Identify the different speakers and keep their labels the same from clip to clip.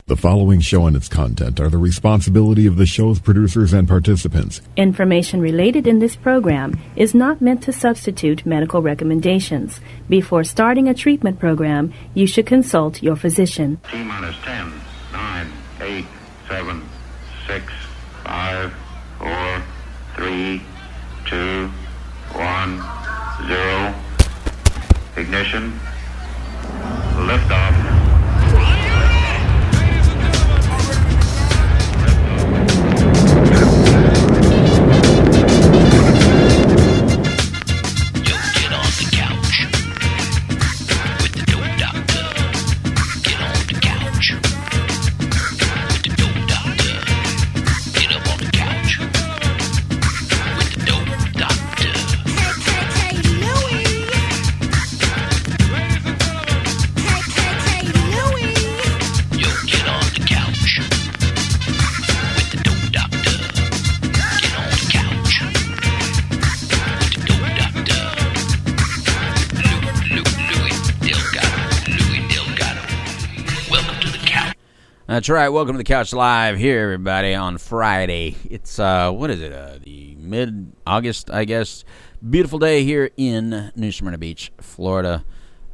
Speaker 1: The following show and its content are the responsibility of the show's producers and participants.
Speaker 2: Information related in this program is not meant to substitute medical recommendations. Before starting a treatment program, you should consult your physician.
Speaker 3: T-minus 10, 9, 8, 7, 6, 5, 4, 3, 2, 1, 0. Ignition. Liftoff.
Speaker 4: That's right. Welcome to the Couch Live here, everybody, on Friday. It's, what is it, the mid-August, I guess. Beautiful day here in New Smyrna Beach, Florida.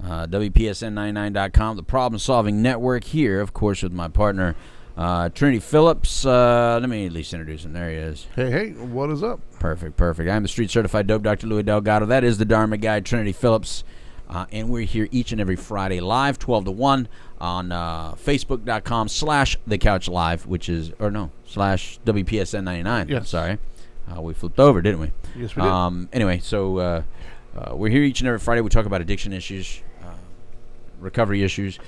Speaker 4: WPSN99.com, the problem-solving network here, of course, with my partner, Trinity Phillips. Let me at least introduce him. There he is.
Speaker 5: Hey, what is up?
Speaker 4: Perfect. I'm the street-certified dope Dr. Louis Delgado. That is the Dharma guy, Trinity Phillips. And we're here each and every Friday live, 12 to 1, on Facebook.com/TheCouchLive, which is, slash WPSN99.
Speaker 5: Yes.
Speaker 4: Sorry. We flipped over, didn't we?
Speaker 5: Yes, we did.
Speaker 4: Anyway, so we're here each and every Friday. We talk about addiction issues, recovery issues.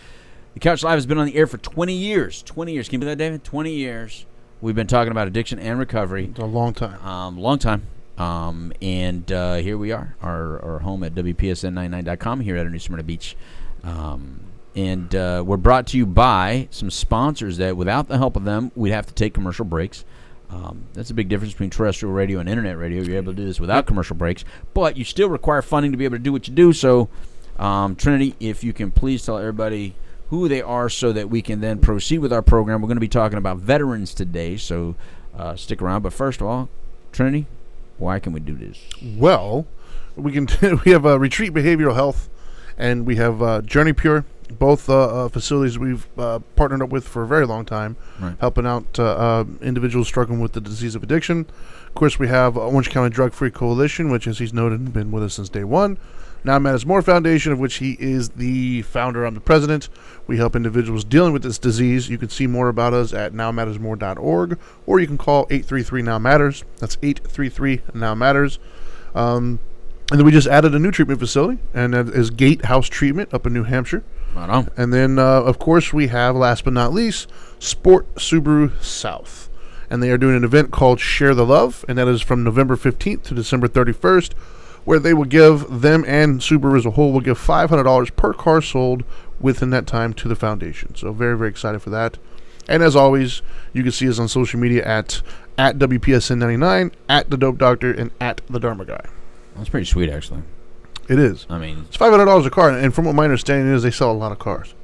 Speaker 4: The Couch Live has been on the air for 20 years. 20 years. Can you believe that, David? 20 years. We've been talking about addiction and recovery.
Speaker 5: It's a long time.
Speaker 4: Long time. And here we are, our home at WPSN99.com here at New Smyrna Beach. And we're brought to you by some sponsors that without the help of them, we'd have to take commercial breaks. That's a big difference between terrestrial radio and internet radio. You're able to do this without commercial breaks, but you still require funding to be able to do what you do. So, Trinity, if you can please tell everybody who they are so that we can then proceed with our program. We're going to be talking about veterans today, so stick around. But first of all, Trinity, why can we do this?
Speaker 5: Well, we can. We have Retreat Behavioral Health, and we have Journey Pure, both facilities we've partnered up with for a very long time,
Speaker 4: right,
Speaker 5: helping out individuals struggling with the disease of addiction. Of course, we have Orange County Drug Free Coalition, which, as he's noted, been with us since day one. Now Matters More Foundation, of which he is the founder. I'm the president. We help individuals dealing with this disease. You can see more about us at nowmattersmore.org, or you can call 833-NOW-MATTERS. That's 833-NOW-MATTERS. And then we just added a new treatment facility, and that is Gatehouse Treatment up in New Hampshire.
Speaker 4: Right on.
Speaker 5: And then, of course, we have, last but not least, Sport Subaru South. And they are doing an event called Share the Love, and that is from November 15th to December 31st, where they will give them, and Subaru as a whole will give $500 per car sold within that time to the foundation. So very, very excited for that. And as always, you can see us on social media at WPSN99, at The Dope Doctor, and at The Dharma Guy.
Speaker 4: That's pretty sweet, actually.
Speaker 5: It is.
Speaker 4: I mean,
Speaker 5: it's $500 a car, and from what my understanding is, they sell a lot of cars.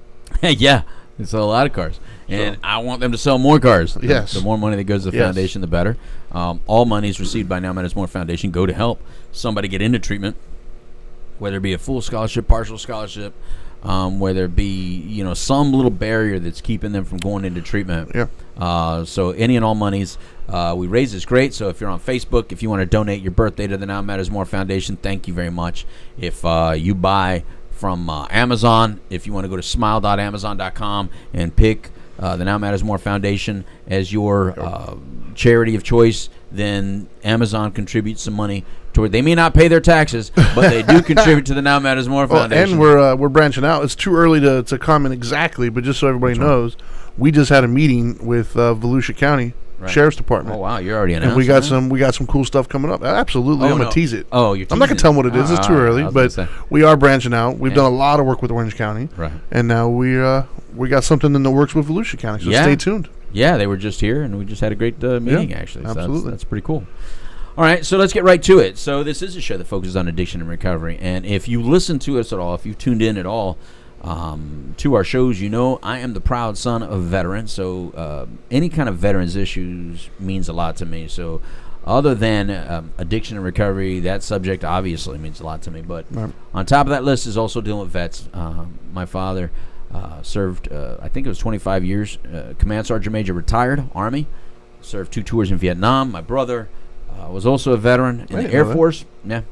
Speaker 4: Yeah, they sell a lot of cars. And I want them to sell more cars.
Speaker 5: Yes.
Speaker 4: The more money that goes to the foundation, the better. All money is received by Now Matters More Foundation. Go to help somebody get into treatment, whether it be a full scholarship, partial scholarship, whether it be some little barrier that's keeping them from going into treatment.
Speaker 5: Yeah.
Speaker 4: So any and all monies we raise is great. So if you're on Facebook, if you want to donate your birthday to the Now Matters More Foundation, thank you very much. If you buy from Amazon, if you want to go to smile.amazon.com and pick the Now Matters More Foundation as your charity of choice, then Amazon contributes some money toward. They may not pay their taxes, but they do contribute to the Now Matters More Foundation.
Speaker 5: And we're branching out. It's too early to comment exactly, but just so everybody knows, we just had a meeting with Volusia County Sheriff's Department.
Speaker 4: Oh wow, you're already announced.
Speaker 5: And we got some cool stuff coming up. Absolutely, I'm gonna tease it.
Speaker 4: Oh, you're teasing
Speaker 5: I'm not gonna tell them what it is. It's too early, but we are branching out. We've done a lot of work with Orange County,
Speaker 4: right?
Speaker 5: And now we got something in the works with Volusia County. So stay tuned.
Speaker 4: Yeah, they were just here, and we just had a great meeting, actually. So
Speaker 5: absolutely.
Speaker 4: That's pretty cool. All right, so let's get right to it. So this is a show that focuses on addiction and recovery, and if you listen to us at all, if you've tuned in at all, to our shows, I am the proud son of a veteran, so any kind of veterans issues means a lot to me. So other than addiction and recovery, that subject obviously means a lot to me. But on top of that list is also dealing with vets. My father served, I think it was 25 years, Command Sergeant Major, retired, Army, served 2 tours in Vietnam. My brother was also a veteran in the Air Force. Yeah.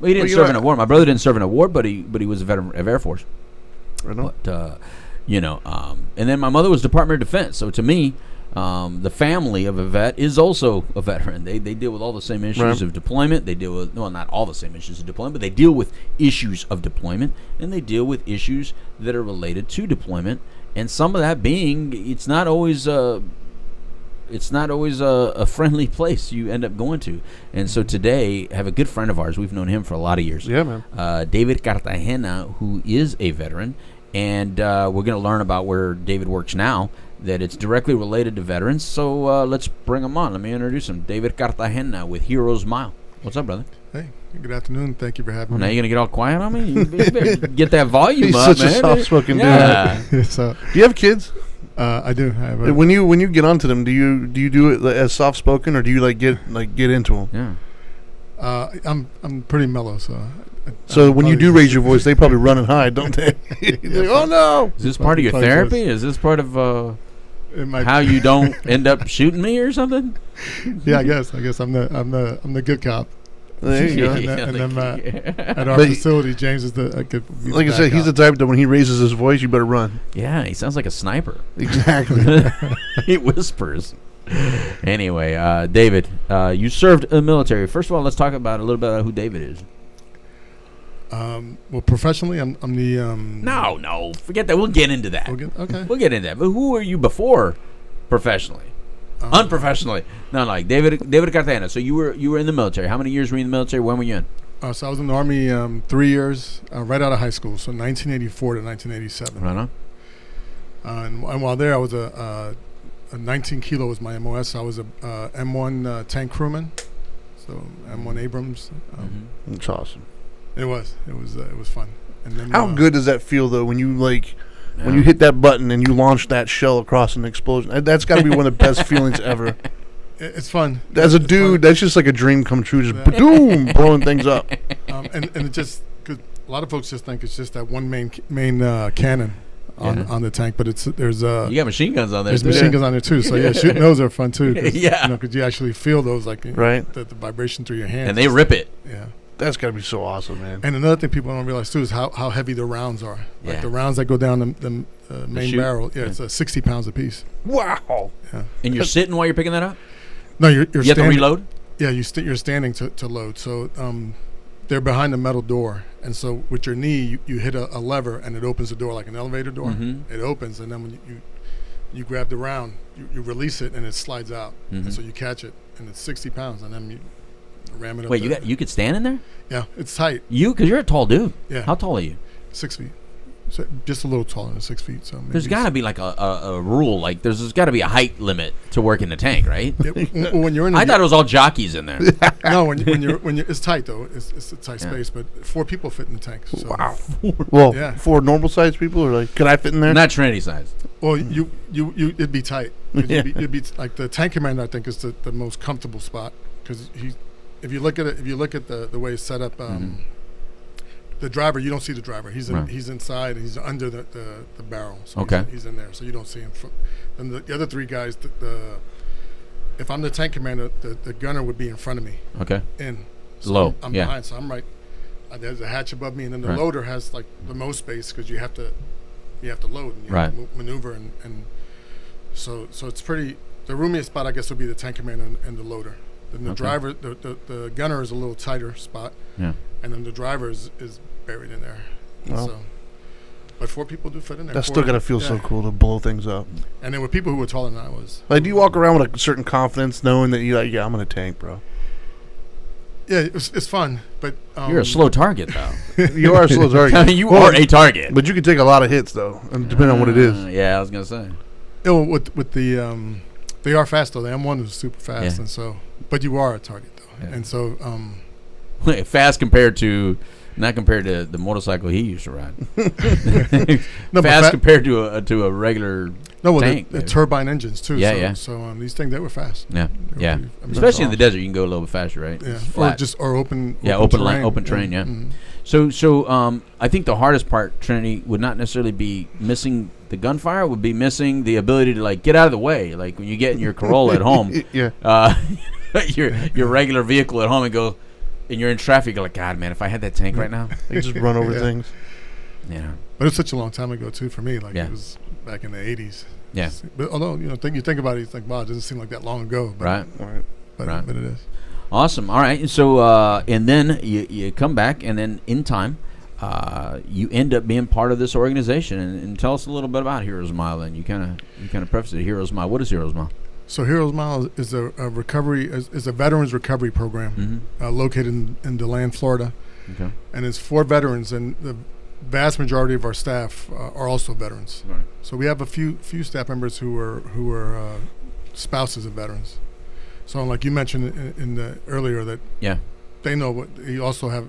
Speaker 4: Well, he didn't serve in a war. My brother didn't serve in a war, but he was a veteran of Air Force.
Speaker 5: Right on.
Speaker 4: But, and then my mother was Department of Defense. So to me, the family of a vet is also a veteran. They deal with all the same issues of deployment. They deal with, not all the same issues of deployment, but they deal with issues of deployment, and they deal with issues that are related to deployment. And some of that being, it's not always a friendly place you end up going to. And so today, I have a good friend of ours. We've known him for a lot of years.
Speaker 5: Yeah, man.
Speaker 4: David Cartagena, who is a veteran. And we're going to learn about where David works now, that it's directly related to veterans. So let's bring him on. Let me introduce him. David Cartagena with Heroes Mile. What's up, brother?
Speaker 6: Hey, good afternoon. Thank you for having me.
Speaker 4: Now you're going to get all quiet on me? You better get that volume
Speaker 5: He's
Speaker 4: up,
Speaker 5: such
Speaker 4: man.
Speaker 5: a soft-spoken
Speaker 4: dude.
Speaker 6: So,
Speaker 5: Do you have kids?
Speaker 6: I do. I have
Speaker 5: When you get onto them, do you do it as soft-spoken, or do you get into them?
Speaker 4: Yeah.
Speaker 6: I'm pretty mellow, so.
Speaker 5: So when you do raise your voice, they probably run and hide, don't they? They're like, oh no!
Speaker 4: Is this part of your therapy? Is this part of how you don't end up shooting me or something?
Speaker 6: Yeah, I guess I'm the good cop.
Speaker 5: There you go.
Speaker 6: And then at our facility, James is the good.
Speaker 5: Like I said, he's the type that when he raises his voice, you better run.
Speaker 4: Yeah, he sounds like a sniper.
Speaker 5: Exactly.
Speaker 4: He whispers. Anyway, David, you served in the military. First of all, let's talk about a little bit about who David is.
Speaker 6: Well, professionally, I'm the.
Speaker 4: No, forget that. We'll get into that.
Speaker 6: Okay.
Speaker 4: We'll get into that. But who were you before, professionally? Unprofessionally? No, like David Cartagena. So you were in the military. How many years were you in the military? When were you in?
Speaker 6: So I was in the Army 3 years, right out of high school. So 1984 to 1987.
Speaker 4: Right on.
Speaker 6: And while there, I was a 19 kilo was my MOS. I was a M1 tank crewman. So M1 Abrams.
Speaker 5: That's awesome.
Speaker 6: It was fun. And then
Speaker 5: how good does that feel though when you when you hit that button and you launch that shell across an explosion? That's got to be one of the best feelings ever.
Speaker 6: It's fun.
Speaker 5: As a dude, that's just like a dream come true. Just boom, blowing things up.
Speaker 6: And it just, cause a lot of folks just think it's just that one main cannon on the tank, but there's
Speaker 4: you got machine guns on there.
Speaker 6: There's machine guns on there too. So yeah, shooting those are fun too.
Speaker 4: Yeah,
Speaker 6: because you actually feel those the vibration through your hands,
Speaker 4: and they rip it.
Speaker 6: Yeah.
Speaker 5: That's got to be so awesome, man.
Speaker 6: And another thing people don't realize, too, is how heavy the rounds are.
Speaker 4: Yeah.
Speaker 6: Like the rounds that go down the main barrel, it's 60 pounds apiece.
Speaker 5: Wow.
Speaker 6: Yeah.
Speaker 4: And you're sitting while you're picking that up?
Speaker 6: No, you're
Speaker 4: you
Speaker 6: standing.
Speaker 4: have to reload?
Speaker 6: Yeah, you're standing to load. So they're behind the metal door. And so with your knee, you hit a lever, and it opens the door like an elevator door. Mm-hmm. It opens, and then when you grab the round, you release it, and it slides out. Mm-hmm. And so you catch it, and it's 60 pounds, and then you ram it up.
Speaker 4: Wait, you could stand in there?
Speaker 6: Yeah, it's tight.
Speaker 4: Because you're a tall dude.
Speaker 6: Yeah.
Speaker 4: How tall are you?
Speaker 6: 6 feet. So just a little taller than 6 feet. So
Speaker 4: there's got to be like a rule. Like there's got to be a height limit to work in the tank, right?
Speaker 6: Yeah, when you're in,
Speaker 4: I thought it was all jockeys in there.
Speaker 6: No, when you're it's tight though. It's a tight space, but 4 people fit in the tank. So.
Speaker 5: Wow. Well, 4 normal sized people, or could I fit in there?
Speaker 4: Not Trinity size.
Speaker 6: Well, you it'd be tight. You'd be like the tank commander. I think is the most comfortable spot because if you look at the way it's set up. The driver, you don't see the driver. He's inside. He's under the barrel. So he's in there, so you don't see him. And the other 3 guys, if I'm the tank commander, the gunner would be in front of me. Okay. So
Speaker 4: low.
Speaker 6: I'm behind, so I'm right. There's a hatch above me, and then the loader has like the most space because you have to load and you have to maneuver and so it's pretty. The roomiest spot, I guess, would be the tank commander and the loader. Then the driver, the gunner is a little tighter spot. Yeah. And then the driver is buried in there. Wow. So, but 4 people do fit in there.
Speaker 5: That's still got to feel so cool to blow things up.
Speaker 6: And there were people who were taller than I was.
Speaker 5: Like, do you walk around with a certain confidence knowing that you're like, yeah, I'm in a tank, bro?
Speaker 6: Yeah, it's fun, but...
Speaker 4: you're a slow target, though.
Speaker 5: You are a slow target.
Speaker 4: I mean, you are a target.
Speaker 5: But you can take a lot of hits, though, depending on what it is.
Speaker 4: Yeah, I was going to say.
Speaker 6: Yeah, well, with the... they are fast, though. The M1 is super fast, and so... But you are a target, though. Yeah. And so...
Speaker 4: fast compared to Not compared to the motorcycle he used to ride.
Speaker 6: No,
Speaker 4: fast compared to a regular tank.
Speaker 6: The turbine engines too.
Speaker 4: Yeah,
Speaker 6: So these things, they were fast.
Speaker 4: Yeah,
Speaker 6: They
Speaker 4: yeah.
Speaker 6: were- I mean,
Speaker 4: Especially in the
Speaker 6: that's
Speaker 4: desert, you can go a little bit faster, right?
Speaker 6: Yeah,
Speaker 4: It's flat.
Speaker 6: or open.
Speaker 4: Open terrain. Yeah.
Speaker 6: Mhm.
Speaker 4: So I think the hardest part, Trinity, would not necessarily be missing the gunfire. It would be missing the ability to like get out of the way. Like when you get in your Corolla at home,
Speaker 5: Yeah.
Speaker 4: your regular vehicle at home, and go, and you're in traffic. You're like, God, man, if I had that tank right now,
Speaker 5: They just run over
Speaker 6: Yeah.
Speaker 5: things.
Speaker 4: yeah,
Speaker 6: But it's such a long time ago too for me. Like
Speaker 4: Yeah.
Speaker 6: it was back in the '80s.
Speaker 4: yeah,
Speaker 6: But although you think about it, you think, wow, it doesn't seem like that long ago. But,
Speaker 4: right.
Speaker 5: All right.
Speaker 6: But,
Speaker 4: Right.
Speaker 6: but it is.
Speaker 4: Awesome. All right. So, and then you come back, and then in time, you end up being part of this organization. And tell us a little bit about Heroes Mile. And you kind of preface it. Heroes Mile. What is Heroes Mile?
Speaker 6: So Heroes Mile is a veterans recovery program located in DeLand, Florida,
Speaker 4: Okay.
Speaker 6: and it's for veterans, and the vast majority of our staff are also veterans.
Speaker 4: Right.
Speaker 6: So we have a few staff members who are spouses of veterans. So like you mentioned in the earlier that
Speaker 4: Yeah.
Speaker 6: they know what you also have,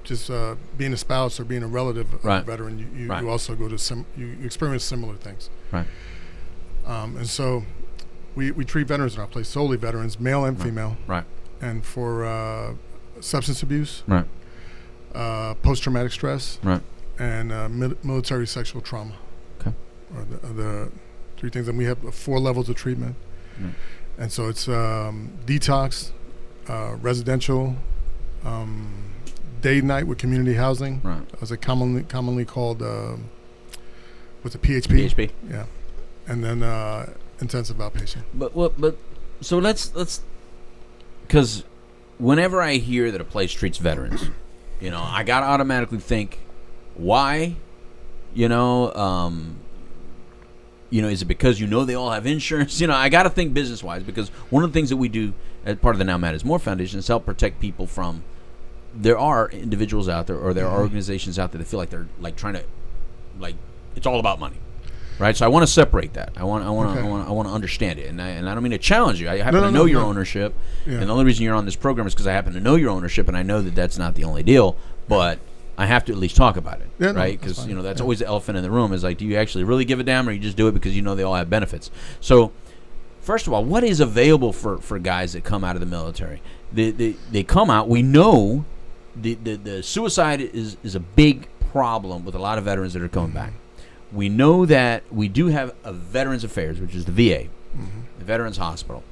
Speaker 6: just being a spouse or being a relative of
Speaker 4: Right.
Speaker 6: a veteran, you
Speaker 4: Right.
Speaker 6: also go to you experience similar things.
Speaker 4: Right.
Speaker 6: And so we treat veterans in our place, solely veterans, male and
Speaker 4: Right.
Speaker 6: female.
Speaker 4: Right.
Speaker 6: And for substance abuse,
Speaker 4: Right.
Speaker 6: post-traumatic stress,
Speaker 4: Right.
Speaker 6: and military sexual trauma.
Speaker 4: Okay.
Speaker 6: Are the three things. And we have 4 levels of treatment.
Speaker 4: Right.
Speaker 6: And so it's detox, residential, day night with community housing.
Speaker 4: Right.
Speaker 6: As it commonly called, what's it, PHP?
Speaker 4: PHP.
Speaker 6: Yeah. And then intensive outpatient.
Speaker 4: But so let's because whenever I hear that a place treats veterans, I gotta automatically think, why? Is it because they all have insurance? I got to think business wise, because one of the things that we do as part of the Now Matters More Foundation is help protect people from. There are individuals out there, or there are organizations out there that feel like they're like trying to, like it's all about money, right? So I want to separate that. I want to understand it, and I don't mean to challenge you. I happen to know your ownership,
Speaker 6: Yeah.
Speaker 4: and the only reason you're on this program is because I happen to know your ownership, and I know that that's not the only deal, but I have to at least talk about it,
Speaker 6: Yeah, no,
Speaker 4: right?
Speaker 6: that's
Speaker 4: Because
Speaker 6: fine.
Speaker 4: that's
Speaker 6: Yeah.
Speaker 4: always the elephant in the room. Is like, do you actually really give a damn, or you just do it because they all have benefits? So, first of all, what is available for guys that come out of the military? They come out. We know the suicide is a big problem with a lot of veterans that are coming back. We know that we do have a Veterans Affairs, which is the VA, the Veterans Hospital.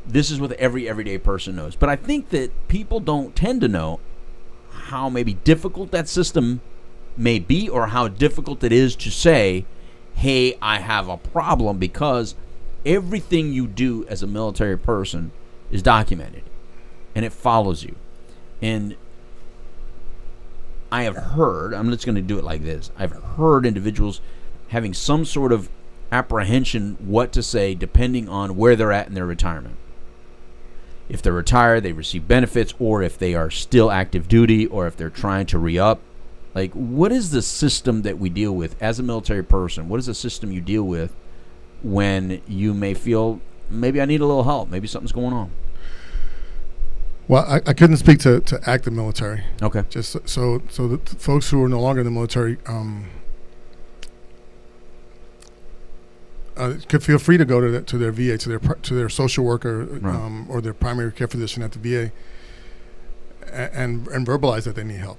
Speaker 4: This is what every everyday person knows. But I think that people don't tend to know how maybe difficult that system may be, or how difficult it is to say, hey, I have a problem, because everything you do as a military person is documented and it follows you. And I have heard, I'm just going to do it like this, I've heard individuals having some sort of apprehension what to say depending on where they're at in their retirement. If they're retired, they receive benefits, or if they are still active duty, or if they're trying to re-up. Like, what is the system that we deal with as a military person? What is the system you deal with when you may feel, maybe I need a little help, maybe something's going on?
Speaker 6: Well, I couldn't speak to active military.
Speaker 4: Okay.
Speaker 6: Just so the folks who are no longer in the military could feel free to go to their VA, to their social worker,
Speaker 4: Right.
Speaker 6: or their primary care physician at the VA, and verbalize that they need help.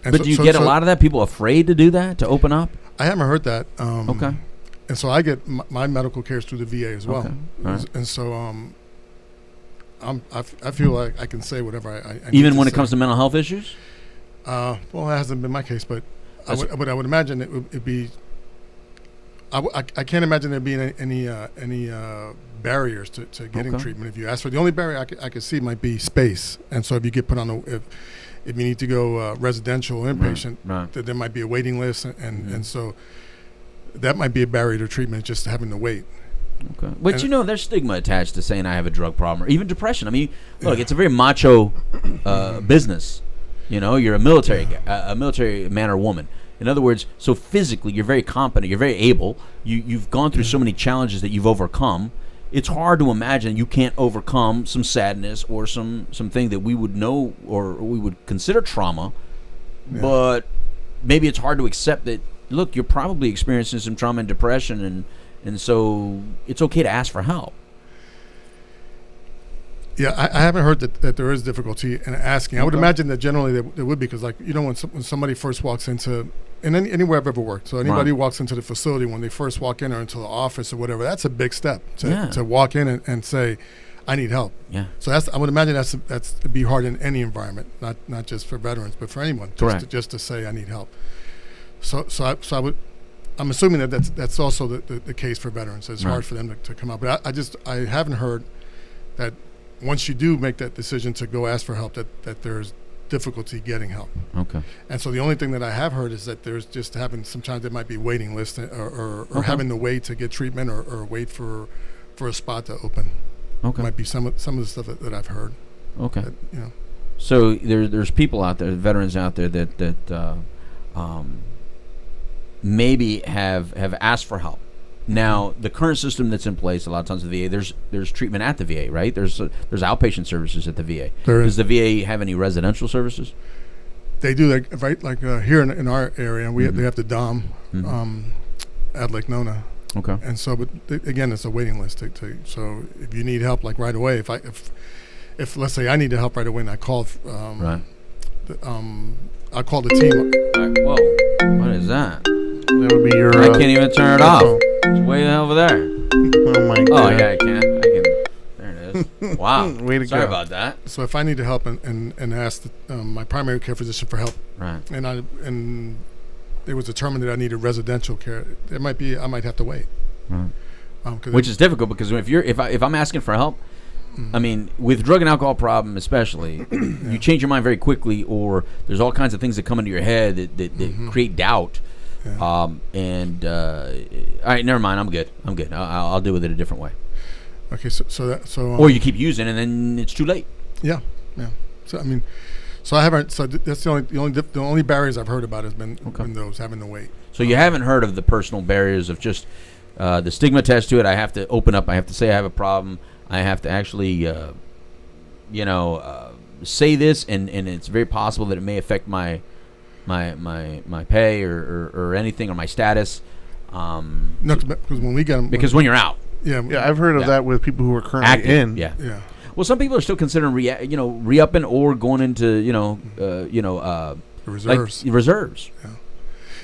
Speaker 6: And
Speaker 4: But do you get a lot of that? People afraid to do that, to open up?
Speaker 6: I haven't heard that.
Speaker 4: Okay.
Speaker 6: And so I get my medical care through the VA as well.
Speaker 4: Okay. All right.
Speaker 6: And so I feel like I can say whatever I need
Speaker 4: Even
Speaker 6: to
Speaker 4: when it
Speaker 6: say.
Speaker 4: comes to mental health issues?
Speaker 6: Well, it hasn't been my case, but I
Speaker 4: That's-
Speaker 6: would imagine it'd be. I can't imagine there being any barriers to getting
Speaker 4: Okay.
Speaker 6: treatment. If you ask for, the only barrier I could see might be space. And so if you get put on if you need to go residential inpatient,
Speaker 4: Right.
Speaker 6: there might be a waiting list, and so that might be a barrier to treatment, just having to wait.
Speaker 4: Okay. But
Speaker 6: And-
Speaker 4: there's stigma attached to saying I have a drug problem, or even depression. I mean, look, it's a very macho business. You're a military guy, a military man or woman. In other words, so physically you're very competent, you're very able. You've gone through so many challenges that you've overcome. It's hard to imagine you can't overcome some sadness or something that we would know or we would consider trauma but maybe it's hard to accept that. Look, you're probably experiencing some trauma and depression, and so it's okay to ask for help.
Speaker 6: Yeah, I haven't heard that there is difficulty in asking. I would imagine that generally there would be, because, like, when somebody first walks into, and anywhere I've ever worked, so anybody who walks into the facility, when they first walk in or into the office or whatever, that's a big step to walk in and say, I need help.
Speaker 4: Yeah.
Speaker 6: So I would imagine that's it'd be hard in any environment, not just for veterans, but for anyone. Just to say I need help. So I'm assuming that's also the case for veterans. It's hard for them to come out, but I haven't heard that once you do make that decision to go ask for help, that there's difficulty getting help.
Speaker 4: Okay.
Speaker 6: And so the only thing that I have heard is that there's just sometimes there might be waiting lists or having to wait to get treatment or wait for a spot to open.
Speaker 4: Okay.
Speaker 6: Might be some of the stuff that I've heard.
Speaker 4: Okay.
Speaker 6: That,
Speaker 4: So there's people out there, veterans out there that maybe have asked for help. Now, the current system that's in place, a lot of times at the VA, there's treatment at the VA, right? There's outpatient services at the VA. Does the VA have any residential services?
Speaker 6: They do, like here in our area, they have the DOM at Lake Nona.
Speaker 4: Okay.
Speaker 6: And so, but again, it's a waiting list. So if you need help, like right away, if let's say I need help right away, and I call, I call the team.
Speaker 4: Whoa, what is that?
Speaker 5: That would be your.
Speaker 4: I can't even turn it off. It's way over there.
Speaker 5: Oh my god.
Speaker 4: Oh yeah, I can. There it is. Wow.
Speaker 5: Way to
Speaker 4: Sorry
Speaker 5: go.
Speaker 4: about that.
Speaker 6: So if I need to help and ask my primary care physician for help,
Speaker 4: Right.
Speaker 6: and it was determined that I needed residential care, I might have to wait.
Speaker 4: Right. Which is difficult, because if I'm asking for help, I mean, with drug and alcohol problem especially, you change your mind very quickly, or there's all kinds of things that come into your head that create doubt. Yeah. All right, never mind. I'm good. I'll deal with it a different way.
Speaker 6: Okay,
Speaker 4: or you keep using, and then it's too late.
Speaker 6: Yeah. So I mean, I haven't. So that's the only barriers I've heard about has been those having to wait.
Speaker 4: So you haven't heard of the personal barriers of just the stigma attached to it. I have to open up. I have to say I have a problem. I have to actually, say this, and it's very possible that it may affect my pay or anything, or my status.
Speaker 6: No, because when we get them,
Speaker 4: when you're out.
Speaker 5: Yeah, I've heard of that with people who are currently
Speaker 4: active,
Speaker 5: in.
Speaker 4: Yeah. Well, some people are still considering re-upping or going into
Speaker 6: reserves.
Speaker 4: Like reserves.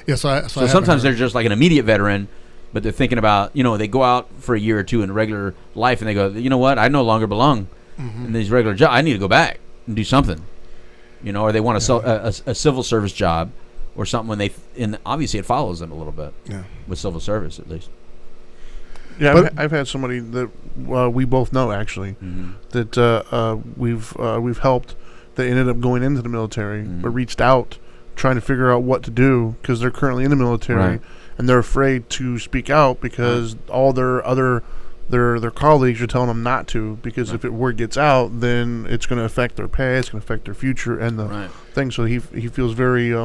Speaker 6: Yeah. So
Speaker 4: sometimes they're just like an immediate veteran, but they're thinking about, they go out for a year or two in regular life, and they go, you know what, I no longer belong in these regular jobs. I need to go back and do something. Or they want a civil service job or something and obviously it follows them a little bit. Yeah. With civil service, at least.
Speaker 5: Yeah, I've had somebody that we both know actually that we've helped. They ended up going into the military, but reached out trying to figure out what to do because they're currently in the military and they're afraid to speak out because all their colleagues are telling them not to, because if word gets out, then it's going to affect their pay, it's going to affect their future and the thing. So he feels very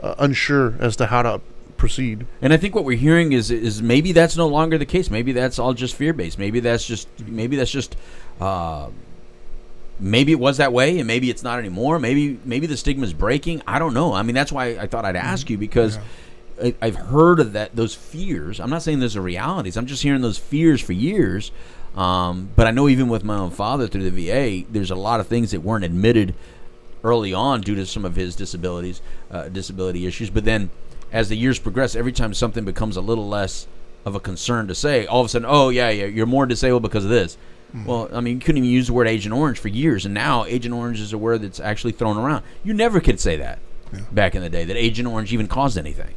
Speaker 5: unsure as to how to proceed.
Speaker 4: And I think what we're hearing is maybe that's no longer the case. Maybe that's all just fear based. Maybe that's just maybe it was that way and maybe it's not anymore. Maybe the stigma is breaking. I don't know. I mean, that's why I thought I'd ask you, because I've heard of those fears. I'm not saying those are realities. I'm just hearing those fears for years. But I know even with my own father through the VA, there's a lot of things that weren't admitted early on due to some of his disability issues. But then as the years progress, every time something becomes a little less of a concern to say, all of a sudden, oh, yeah, you're more disabled because of this. Well, I mean, you couldn't even use the word Agent Orange for years, and now Agent Orange is a word that's actually thrown around. You never could say that back in the day, that Agent Orange even caused anything.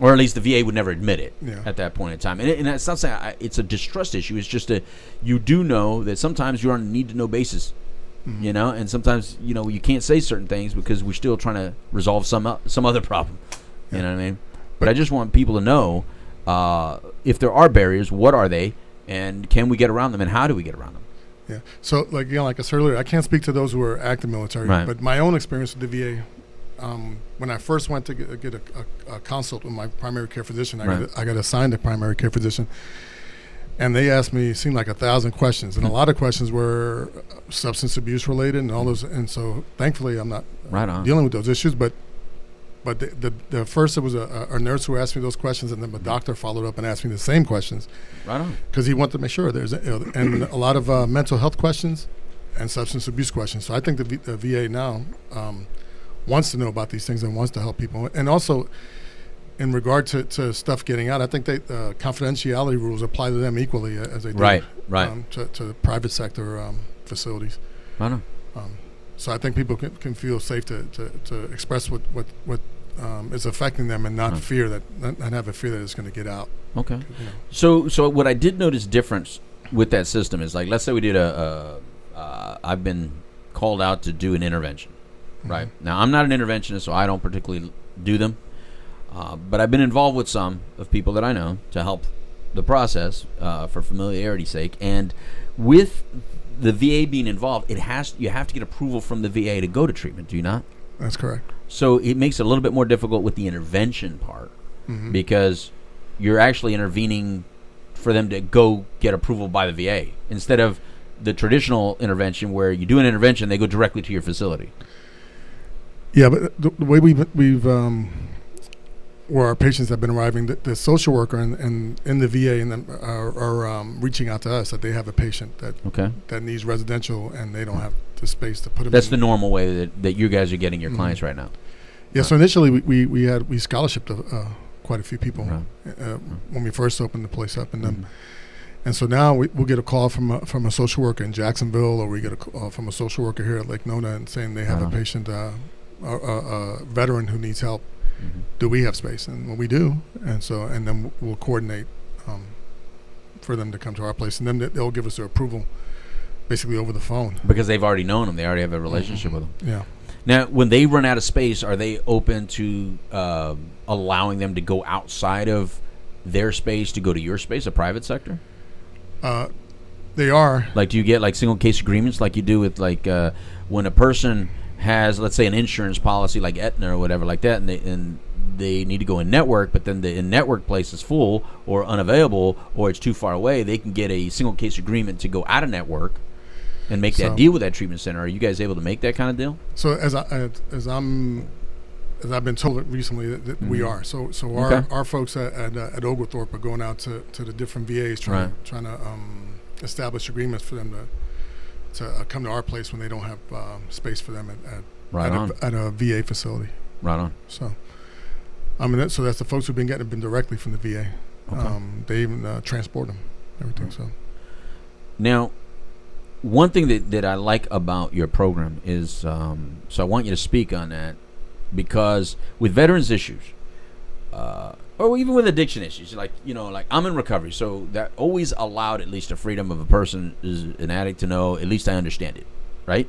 Speaker 4: Or at least the VA would never admit it at that point in time. And that's not saying it's a distrust issue. It's just you do know that sometimes you're on a need-to-know basis. And sometimes you can't say certain things because we're still trying to resolve some other problem. You know what I mean? But I just want people to know if there are barriers, what are they, and can we get around them, and how do we get around them?
Speaker 6: Yeah. So like I said earlier, I can't speak to those who are active military, but my own experience with the VA, when I first went to get a consult with my primary care physician, I got assigned a primary care physician. And they asked me, it seemed like 1,000 questions, and a lot of questions were substance abuse related and all those. And so, thankfully, I'm not dealing with those issues. But the first, it was a nurse who asked me those questions, and then my doctor followed up and asked me the same questions.
Speaker 4: Right on.
Speaker 6: Because he wanted to make sure and a lot of mental health questions and substance abuse questions. So I think the VA now wants to know about these things and wants to help people. And also, in regard to stuff getting out, I think confidentiality rules apply to them equally as they do to the private sector facilities.
Speaker 4: I know.
Speaker 6: So I think people can feel safe to express what is affecting them and not have a fear that it's going to get out.
Speaker 4: Okay. So what I did notice difference with that system is, like, let's say we did I've been called out to do an intervention, right? Now, I'm not an interventionist, so I don't particularly do them. But I've been involved with some of people that I know to help the process for familiarity's sake. And with the VA being involved, you have to get approval from the VA to go to treatment, do you not?
Speaker 6: That's correct.
Speaker 4: So it makes it a little bit more difficult with the intervention part because you're actually intervening for them to go get approval by the VA instead of the traditional intervention where you do an intervention, they go directly to your facility. Yeah,
Speaker 6: but the way we've where our patients have been arriving, the social worker and in the VA and them are reaching out to us that they have a patient that needs residential and they don't have the space to put them.
Speaker 4: That's the normal way that you guys are getting your clients right now.
Speaker 6: Yeah. So initially we scholarshiped quite a few people when we first opened the place up, and so now we'll get a call from a social worker in Jacksonville, or we get a call from a social worker here at Lake Nona and saying they have a patient, a veteran who needs help. Do we have space? And well, we do, and then we'll coordinate for them to come to our place, and then they'll give us their approval basically over the phone
Speaker 4: because they've already known them. They already have a relationship with them.
Speaker 6: Yeah.
Speaker 4: Now, when they run out of space, are they open to allowing them to go outside of their space to go to your space, a private sector?
Speaker 6: They are.
Speaker 4: Like, do you get like single case agreements like you do with like when a person has, let's say, an insurance policy like Aetna or whatever like that, and they need to go in network, but then the in-network place is full or unavailable or it's too far away, they can get a single case agreement to go out of network and make that deal with that treatment center. Are you guys able to make that kind of deal?
Speaker 6: So as I've been told recently that we are. So our folks at Oglethorpe are going out to the different VAs trying to establish agreements for them to come to our place when they don't have space for them at a VA facility. Right on. So, so that's the folks who've been getting directly from the VA. Okay. They even transport them, everything. So,
Speaker 4: now, one thing that I like about your program is, so I want you to speak on that, because with veterans issues, or even with addiction issues, like I'm in recovery, so that always allowed at least a freedom of a person is an addict to know, at least I understand it, right?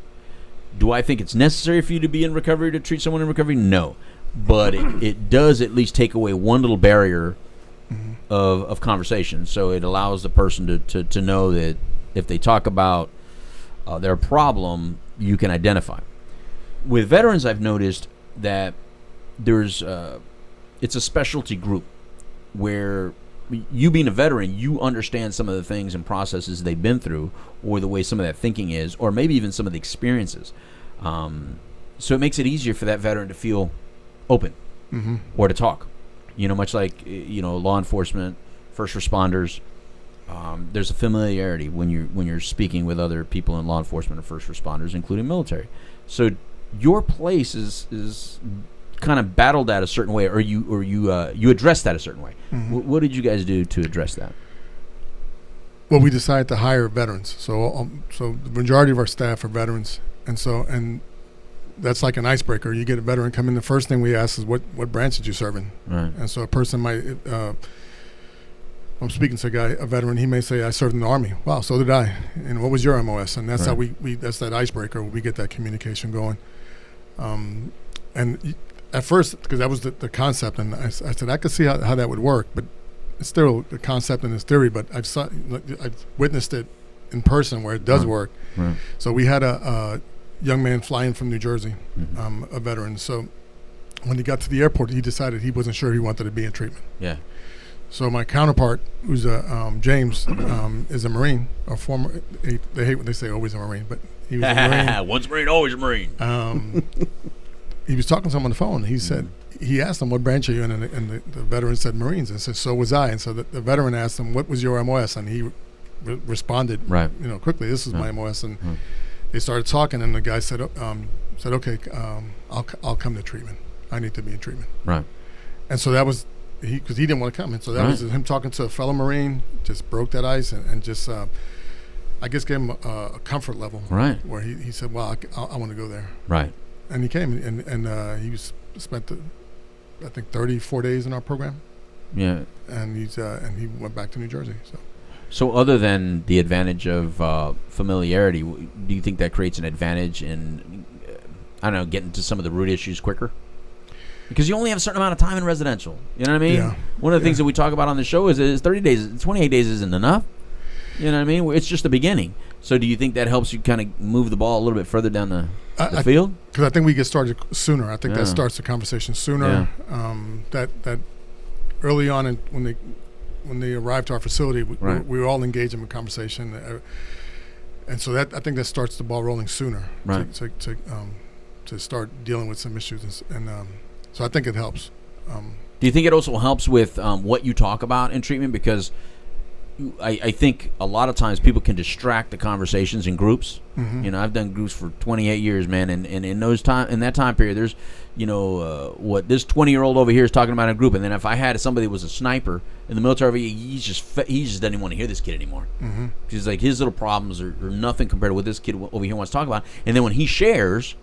Speaker 4: Do I think it's necessary for you to be in recovery to treat someone in recovery? No, but it does at least take away one little barrier of conversation, so it allows the person to know that if they talk about their problem, you can identify. With veterans, I've noticed that there's it's a specialty group where you being a veteran, you understand some of the things and processes they've been through, or the way some of that thinking is, or maybe even some of the experiences. So it makes it easier for that veteran to feel open or to talk. Much like law enforcement, first responders. There's a familiarity when you're speaking with other people in law enforcement or first responders, including military. So your place is kind of battled that a certain way, or you address that a certain way. What did you guys do to address that?
Speaker 6: Well, we decided to hire veterans. So the majority of our staff are veterans, and that's like an icebreaker. You get a veteran come in, the first thing we ask is what branch did you serve in? Right. And so a person might. I'm speaking to a veteran. He may say, "I served in the Army." Wow, so did I. And what was your MOS? And that's how we that's that icebreaker. We get that communication going. And at first, because that was the concept, and I said I could see how that would work, but it's still a concept and it's theory. But I've witnessed it in person where it does work. Right. So we had a young man flying from New Jersey, a veteran. So when he got to the airport, he decided he wasn't sure he wanted to be in treatment.
Speaker 4: Yeah.
Speaker 6: So my counterpart, who's James, is a Marine, a former. They hate when they say always a Marine, but he was a Marine.
Speaker 4: Once a Marine, always a Marine.
Speaker 6: He was talking to someone on the phone. And he said he asked him, "What branch are you in?" And the veteran said Marines, and said, "So was I." And so the veteran asked him, "What was your MOS?" And he responded,
Speaker 4: Right.
Speaker 6: Quickly. This is my MOS. And they started talking, and the guy said, "Okay, I'll come to treatment. I need to be in treatment."
Speaker 4: Right.
Speaker 6: And so that was because he didn't want to come, and so that was him talking to a fellow Marine. Just broke that ice, and just I guess gave him a comfort level.
Speaker 4: Right.
Speaker 6: Where he said, "Well, I want to go there."
Speaker 4: Right.
Speaker 6: And he came, and he spent I think 34 days in our program.
Speaker 4: Yeah.
Speaker 6: And he went back to New Jersey.
Speaker 4: So other than the advantage of familiarity, do you think that creates an advantage in, I don't know, getting to some of the root issues quicker? Because you only have a certain amount of time in residential. You know what I mean?
Speaker 6: Yeah.
Speaker 4: One of the things that we talk about on the show is 30 days, 28 days isn't enough. You know what I mean? It's just the beginning. So do you think that helps you kind of move the ball a little bit further down the field?
Speaker 6: Because I think we get started sooner. I think that starts the conversation sooner.
Speaker 4: Yeah.
Speaker 6: That early on, when they arrived to our facility, we were all engaged in a conversation, and so I think that starts the ball rolling sooner.
Speaker 4: Right.
Speaker 6: To start dealing with some issues, and so I think it helps.
Speaker 4: Do you think it also helps with what you talk about in treatment? Because I think a lot of times people can distract the conversations in groups.
Speaker 6: Mm-hmm.
Speaker 4: I've done groups for 28 years, man, and in that time period, there's, what this 20-year-old over here is talking about in a group, and then if I had somebody that was a sniper in the military, he just doesn't even want to hear this kid anymore.
Speaker 6: Mm-hmm.
Speaker 4: Because like his little problems are nothing compared to what this kid over here wants to talk about. And then when he shares,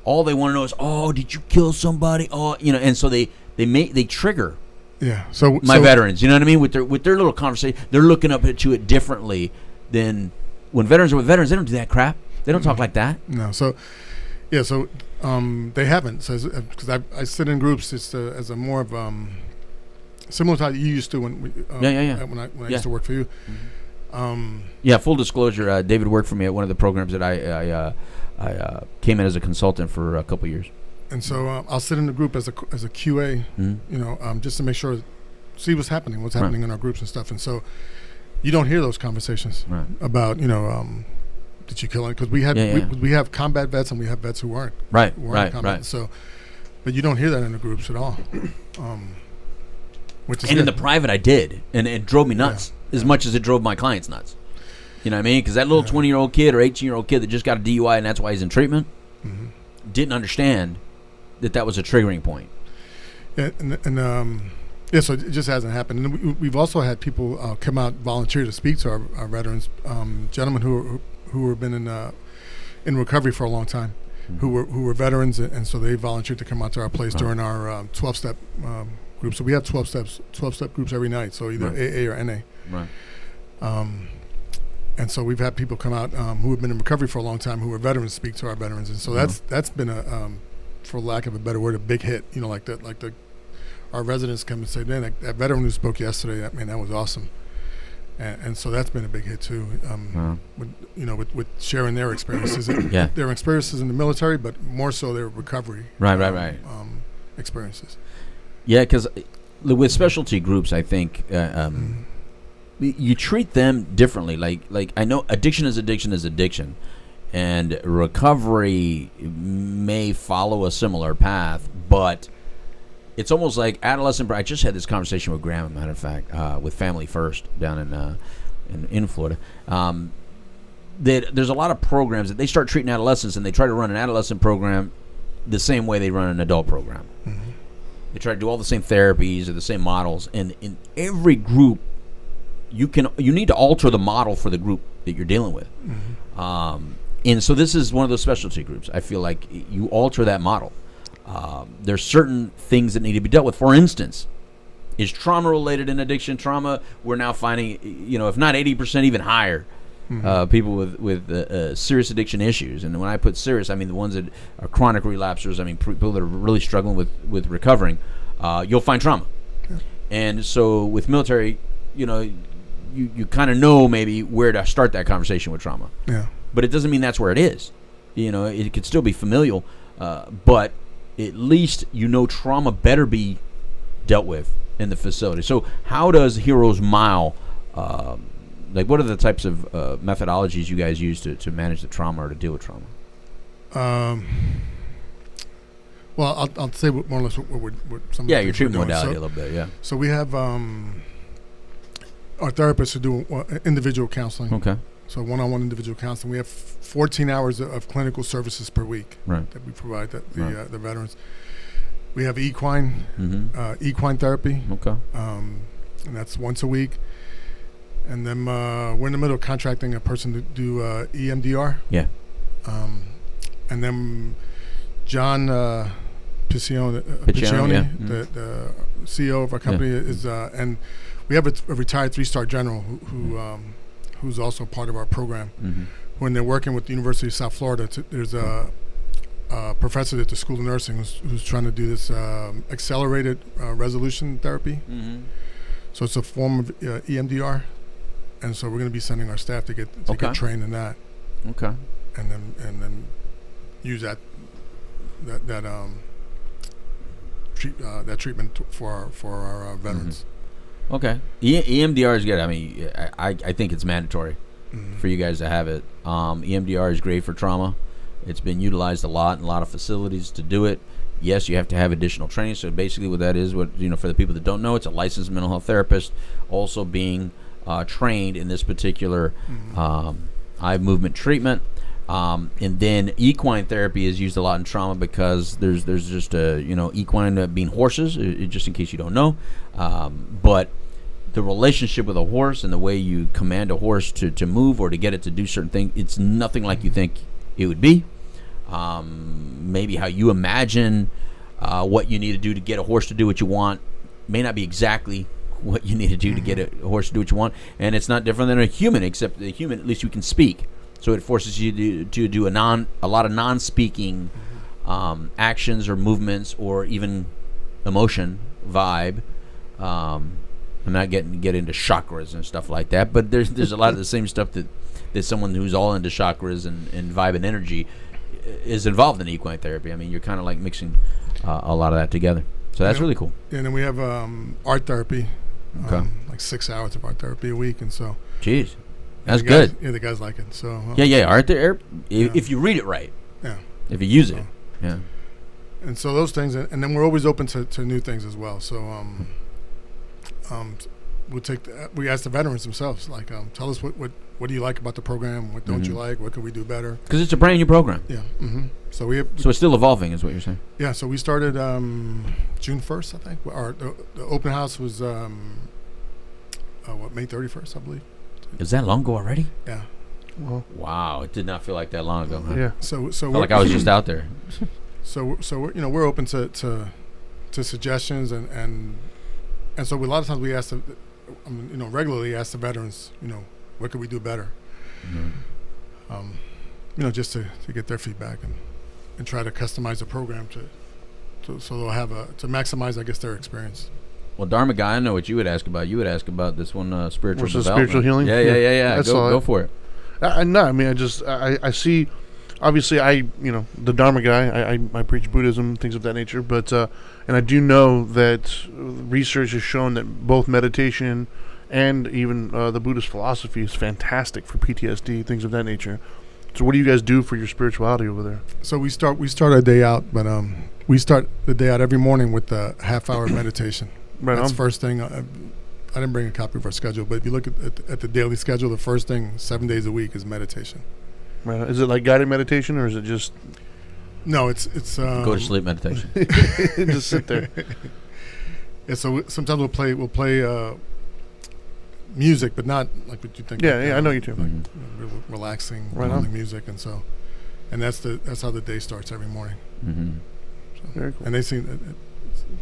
Speaker 4: all they want to know is, "Oh, did you kill somebody?" Oh, and so they trigger.
Speaker 6: Yeah. So
Speaker 4: my veterans, you know what I mean? With their little conversation, they're looking up to it differently than when veterans are with veterans. They don't do that crap. They don't talk like that.
Speaker 6: No. So, yeah. So, they haven't. So, because I sit in groups, it's as a more of similar to how you used to when when I used to work for you.
Speaker 4: Mm-hmm. Full disclosure, David worked for me at one of the programs that I came in as a consultant for a couple years.
Speaker 6: And so I'll sit in the group as a QA, just to make sure, see what's happening in our groups and stuff. And so you don't hear those conversations about, did you kill it? Because we have combat vets and we have vets who weren't.
Speaker 4: Right.
Speaker 6: So, but you don't hear that in the groups at all. Which is
Speaker 4: in the private, I did, and it drove me nuts as much as it drove my clients nuts. You know what I mean? Because that little 20-year-old kid or 18-year-old kid that just got a DUI and that's why he's in treatment didn't understand that was a triggering point.
Speaker 6: Yeah, so it just hasn't happened. And we've also had people come out volunteer to speak to our veterans, gentlemen who have been in recovery for a long time, who were veterans, and so they volunteered to come out to our place during our 12-step group. So we have 12-step groups every night. So either AA or NA.
Speaker 4: Right.
Speaker 6: And so we've had people come out who have been in recovery for a long time, who are veterans, speak to our veterans, and so that's been for lack of a better word, a big hit. Our residents come and say, "Man, that veteran who spoke yesterday, that was awesome." And so that's been a big hit too. With sharing their experiences, their experiences in the military, but more so their recovery.
Speaker 4: Right.
Speaker 6: Experiences.
Speaker 4: Yeah, because with specialty groups, I think you treat them differently. Like I know addiction is addiction. And recovery may follow a similar path, but it's almost like adolescent. I just had this conversation with Graham, as a matter of fact, with Family First down in Florida. There's a lot of programs that they start treating adolescents, and they try to run an adolescent program the same way they run an adult program. Mm-hmm. They try to do all the same therapies or the same models, and in every group, you need to alter the model for the group that you're dealing with. Mm-hmm. And so this is one of those specialty groups. I feel like you alter that model. There's certain things that need to be dealt with. For instance, is trauma related in addiction? Trauma, we're now finding, if not 80%, even higher, people with serious addiction issues. And when I put serious, I mean the ones that are chronic relapsers. I mean people that are really struggling with recovering. You'll find trauma. Yeah. And so with military, you kind of know maybe where to start that conversation with trauma.
Speaker 6: Yeah.
Speaker 4: But it doesn't mean that's where it is. It could still be familial, but at least trauma better be dealt with in the facility. So how does Heroes Mile, what are the types of methodologies you guys use to manage the trauma or to deal with trauma?
Speaker 6: Well, I'll say more or less what some of the
Speaker 4: your
Speaker 6: things
Speaker 4: treatment
Speaker 6: we're doing.
Speaker 4: modality a little bit, yeah.
Speaker 6: So we have our therapists who do individual counseling.
Speaker 4: Okay.
Speaker 6: So one-on-one individual counseling. We have 14 hours of clinical services per week that we provide the veterans. We have equine therapy.
Speaker 4: Okay.
Speaker 6: And that's once a week. And then we're in the middle of contracting a person to do EMDR.
Speaker 4: Yeah.
Speaker 6: And then John Piccione,
Speaker 4: yeah.
Speaker 6: the CEO of our company, is and we have a retired 3-star general who's also part of our program. When they're working with the University of South Florida, there's a professor at the School of Nursing who's trying to do this accelerated resolution therapy. So it's a form of EMDR, and so we're going to be sending our staff to get trained in that.
Speaker 4: Okay.
Speaker 6: And then use that treatment for our veterans.
Speaker 4: Okay. EMDR is good. I mean, I think it's mandatory for you guys to have it. EMDR is great for trauma. It's been utilized a lot in a lot of facilities to do it. Yes, you have to have additional training. So basically what that is, for the people that don't know, it's a licensed mental health therapist also being trained in this particular eye movement treatment. And then equine therapy is used a lot in trauma because there's just equine being horses, just in case you don't know. But the relationship with a horse and the way you command a horse to move or to get it to do certain things, it's nothing like you think it would be. Maybe how you imagine what you need to do to get a horse to do what you want may not be exactly what you need to do to get a horse to do what you want. And it's not different than a human, except the human, at least you can speak. So it forces you to do a lot of non-speaking actions or movements or even emotion, vibe. I'm not get into chakras and stuff like that, but there's a lot of the same stuff that someone who's all into chakras and vibe and energy is involved in equine therapy. I mean, you're kind of like mixing a lot of that together. So that's really cool.
Speaker 6: Yeah, and then we have art therapy, like 6 hours of art therapy a week, and so.
Speaker 4: Jeez. That's good.
Speaker 6: Yeah, the guys like it. So
Speaker 4: art there. If you read it right. Yeah. If you use it. Yeah.
Speaker 6: And so those things, and then we're always open to new things as well. So we ask the veterans themselves, like, tell us what do you like about the program? What don't you like? What can we do better?
Speaker 4: Because it's a brand new program.
Speaker 6: Yeah. So
Speaker 4: it's still evolving, is what you're saying.
Speaker 6: Yeah. So we started June 1st, I think. The open house was May 31st, I believe.
Speaker 4: Is that long ago already?
Speaker 6: Yeah.
Speaker 5: Well,
Speaker 4: wow, it did not feel like that long ago. Huh?
Speaker 5: Yeah.
Speaker 6: So
Speaker 4: felt like I was just out there.
Speaker 6: So we're open to suggestions and so a lot of times we ask regularly ask the veterans, what could we do better? Just to get their feedback and try to customize the program so they'll have to maximize, I guess, their experience.
Speaker 4: Well, Dharma guy, I know what you would ask about. You would ask about this one, spiritual development.
Speaker 5: Spiritual healing?
Speaker 4: Yeah. Go for it.
Speaker 5: No, I mean, I see, obviously, the Dharma guy, I preach Buddhism, things of that nature, but, and I do know that research has shown that both meditation and even the Buddhist philosophy is fantastic for PTSD, things of that nature. So what do you guys do for your spirituality over there?
Speaker 6: So we start our day out, but we start the day out every morning with a half-hour meditation.
Speaker 5: Right.
Speaker 6: That's first thing. I didn't bring a copy of our schedule, but if you look at the daily schedule, the first thing 7 days a week is meditation.
Speaker 5: Right. Is it like guided meditation, or is it just?
Speaker 6: No, it's
Speaker 4: go to sleep meditation.
Speaker 5: Just sit there.
Speaker 6: Yeah. So sometimes we'll play music, but not like what you think.
Speaker 5: Yeah, I know you too.
Speaker 6: Like relaxing, calming music, and that's how the day starts every morning. So,
Speaker 5: very cool.
Speaker 6: And they seem.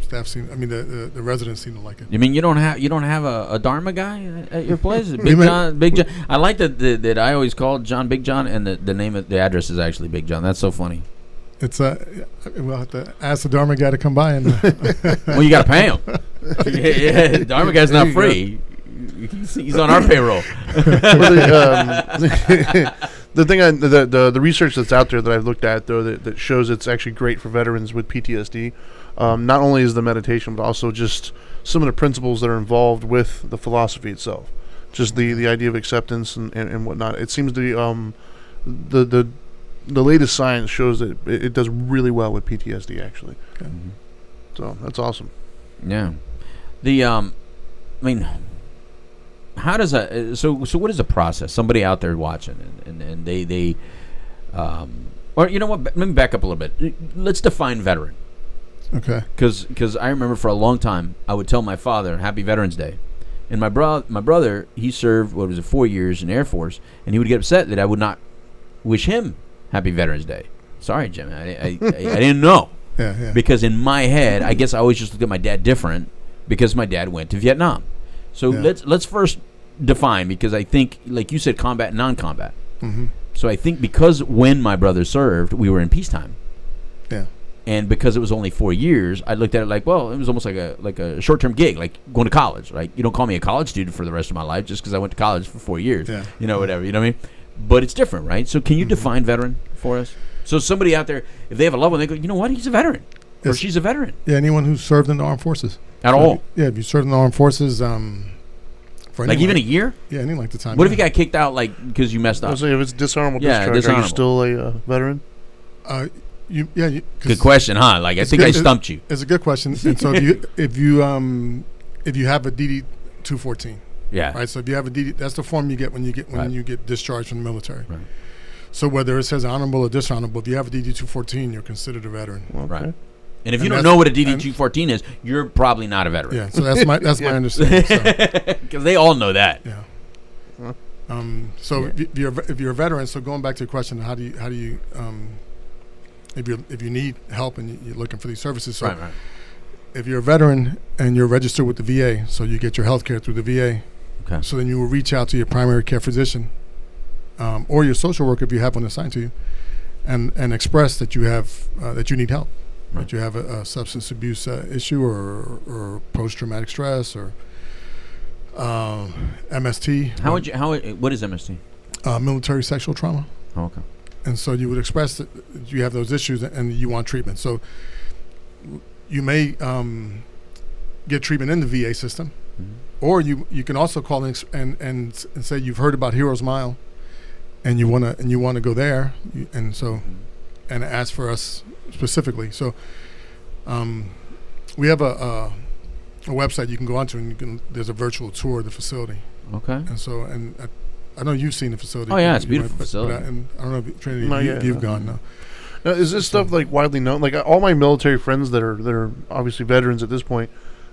Speaker 6: Staff seem. I mean, the residents seem to like it.
Speaker 4: You mean you don't have a Dharma guy at your place? Big John. I like that I always called John Big John, and the name of the address is actually Big John. That's so funny.
Speaker 6: It's we'll have to ask the Dharma guy to come by and.
Speaker 4: Well, you got to pay him. Yeah, Dharma guy's not free. He's on our payroll.
Speaker 5: The The thing, the research that's out there that I've looked at though that shows it's actually great for veterans with PTSD. Not only is the meditation, but also just some of the principles that are involved with the philosophy itself. Just the idea of acceptance and whatnot. It seems to be the latest science shows that it does really well with PTSD actually.
Speaker 4: Mm-hmm.
Speaker 5: So that's awesome.
Speaker 4: Yeah. I mean, how does that? So what is the process? Somebody out there watching, and they, or you know what? Let me back up a little bit. Let's define veteran.
Speaker 6: Okay.
Speaker 4: Because I remember for a long time I would tell my father Happy Veterans Day, and my brother he served 4 years in the Air Force, and he would get upset that I would not wish him Happy Veterans Day. Sorry, Jim, I didn't know.
Speaker 6: Yeah.
Speaker 4: Because in my head, I guess I always just looked at my dad different because my dad went to Vietnam. So let's first define, because I think, like you said, combat and non-combat.
Speaker 6: Mm-hmm.
Speaker 4: So I think because when my brother served, we were in peacetime.
Speaker 6: Yeah.
Speaker 4: And because it was only 4 years, I looked at it like, well, it was almost like a short-term gig, like going to college. Like, you don't call me a college student for the rest of my life just because I went to college for 4 years.
Speaker 6: Yeah.
Speaker 4: You know, whatever. You know what I mean? But it's different, right? So can you define veteran for us? So somebody out there, if they have a loved one, they go, you know what? He's a veteran. Or she's a veteran.
Speaker 6: Yeah, anyone who's served in the armed forces.
Speaker 4: At all?
Speaker 6: If you served in the armed forces, for
Speaker 4: like even a year?
Speaker 6: Yeah, any length of time.
Speaker 4: What if you got kicked out, like, because you messed up?
Speaker 5: If it's dishonorable discharge,
Speaker 4: dishonorable.
Speaker 5: are you still a veteran?
Speaker 4: Good question, huh? Like, I think I stumped you.
Speaker 6: It's a good question. And so if you have a DD 214,
Speaker 4: yeah,
Speaker 6: right. So if you have a DD, that's the form you get when you get discharged from the military.
Speaker 4: Right.
Speaker 6: So whether it says honorable or dishonorable, if you have a DD 214, you're considered a veteran.
Speaker 5: Okay.
Speaker 4: Right. And if you don't know what a DD 214 is, you're probably not a veteran.
Speaker 6: Yeah. So that's my understanding.
Speaker 4: Because they all know that.
Speaker 6: Yeah. If you're a veteran, so going back to your question, how do you if you need help and you're looking for these services, so
Speaker 4: right.
Speaker 6: If you're a veteran and you're registered with the VA, so you get your health care through the VA.
Speaker 4: Okay.
Speaker 6: So then you will reach out to your primary care physician or your social worker if you have one assigned to you, and express that you have that you need help,
Speaker 4: right.
Speaker 6: That you have a substance abuse issue or post-traumatic stress or MST.
Speaker 4: What is MST?
Speaker 6: Military sexual trauma.
Speaker 4: Oh, okay.
Speaker 6: And so you would express that you have those issues and you want treatment. So you may get treatment in the VA system, mm-hmm. or you can also call and say you've heard about Heroes Mile, and you wanna go there, and ask for us specifically. So we have a website you can go onto, and there's a virtual tour of the facility.
Speaker 4: Okay.
Speaker 6: And so I know you've seen the facility.
Speaker 4: Oh yeah, it's a beautiful facility.
Speaker 6: I don't know if Trinity, you've gone now.
Speaker 5: Now, is this stuff like widely known? Like all my military friends that are obviously veterans at this point,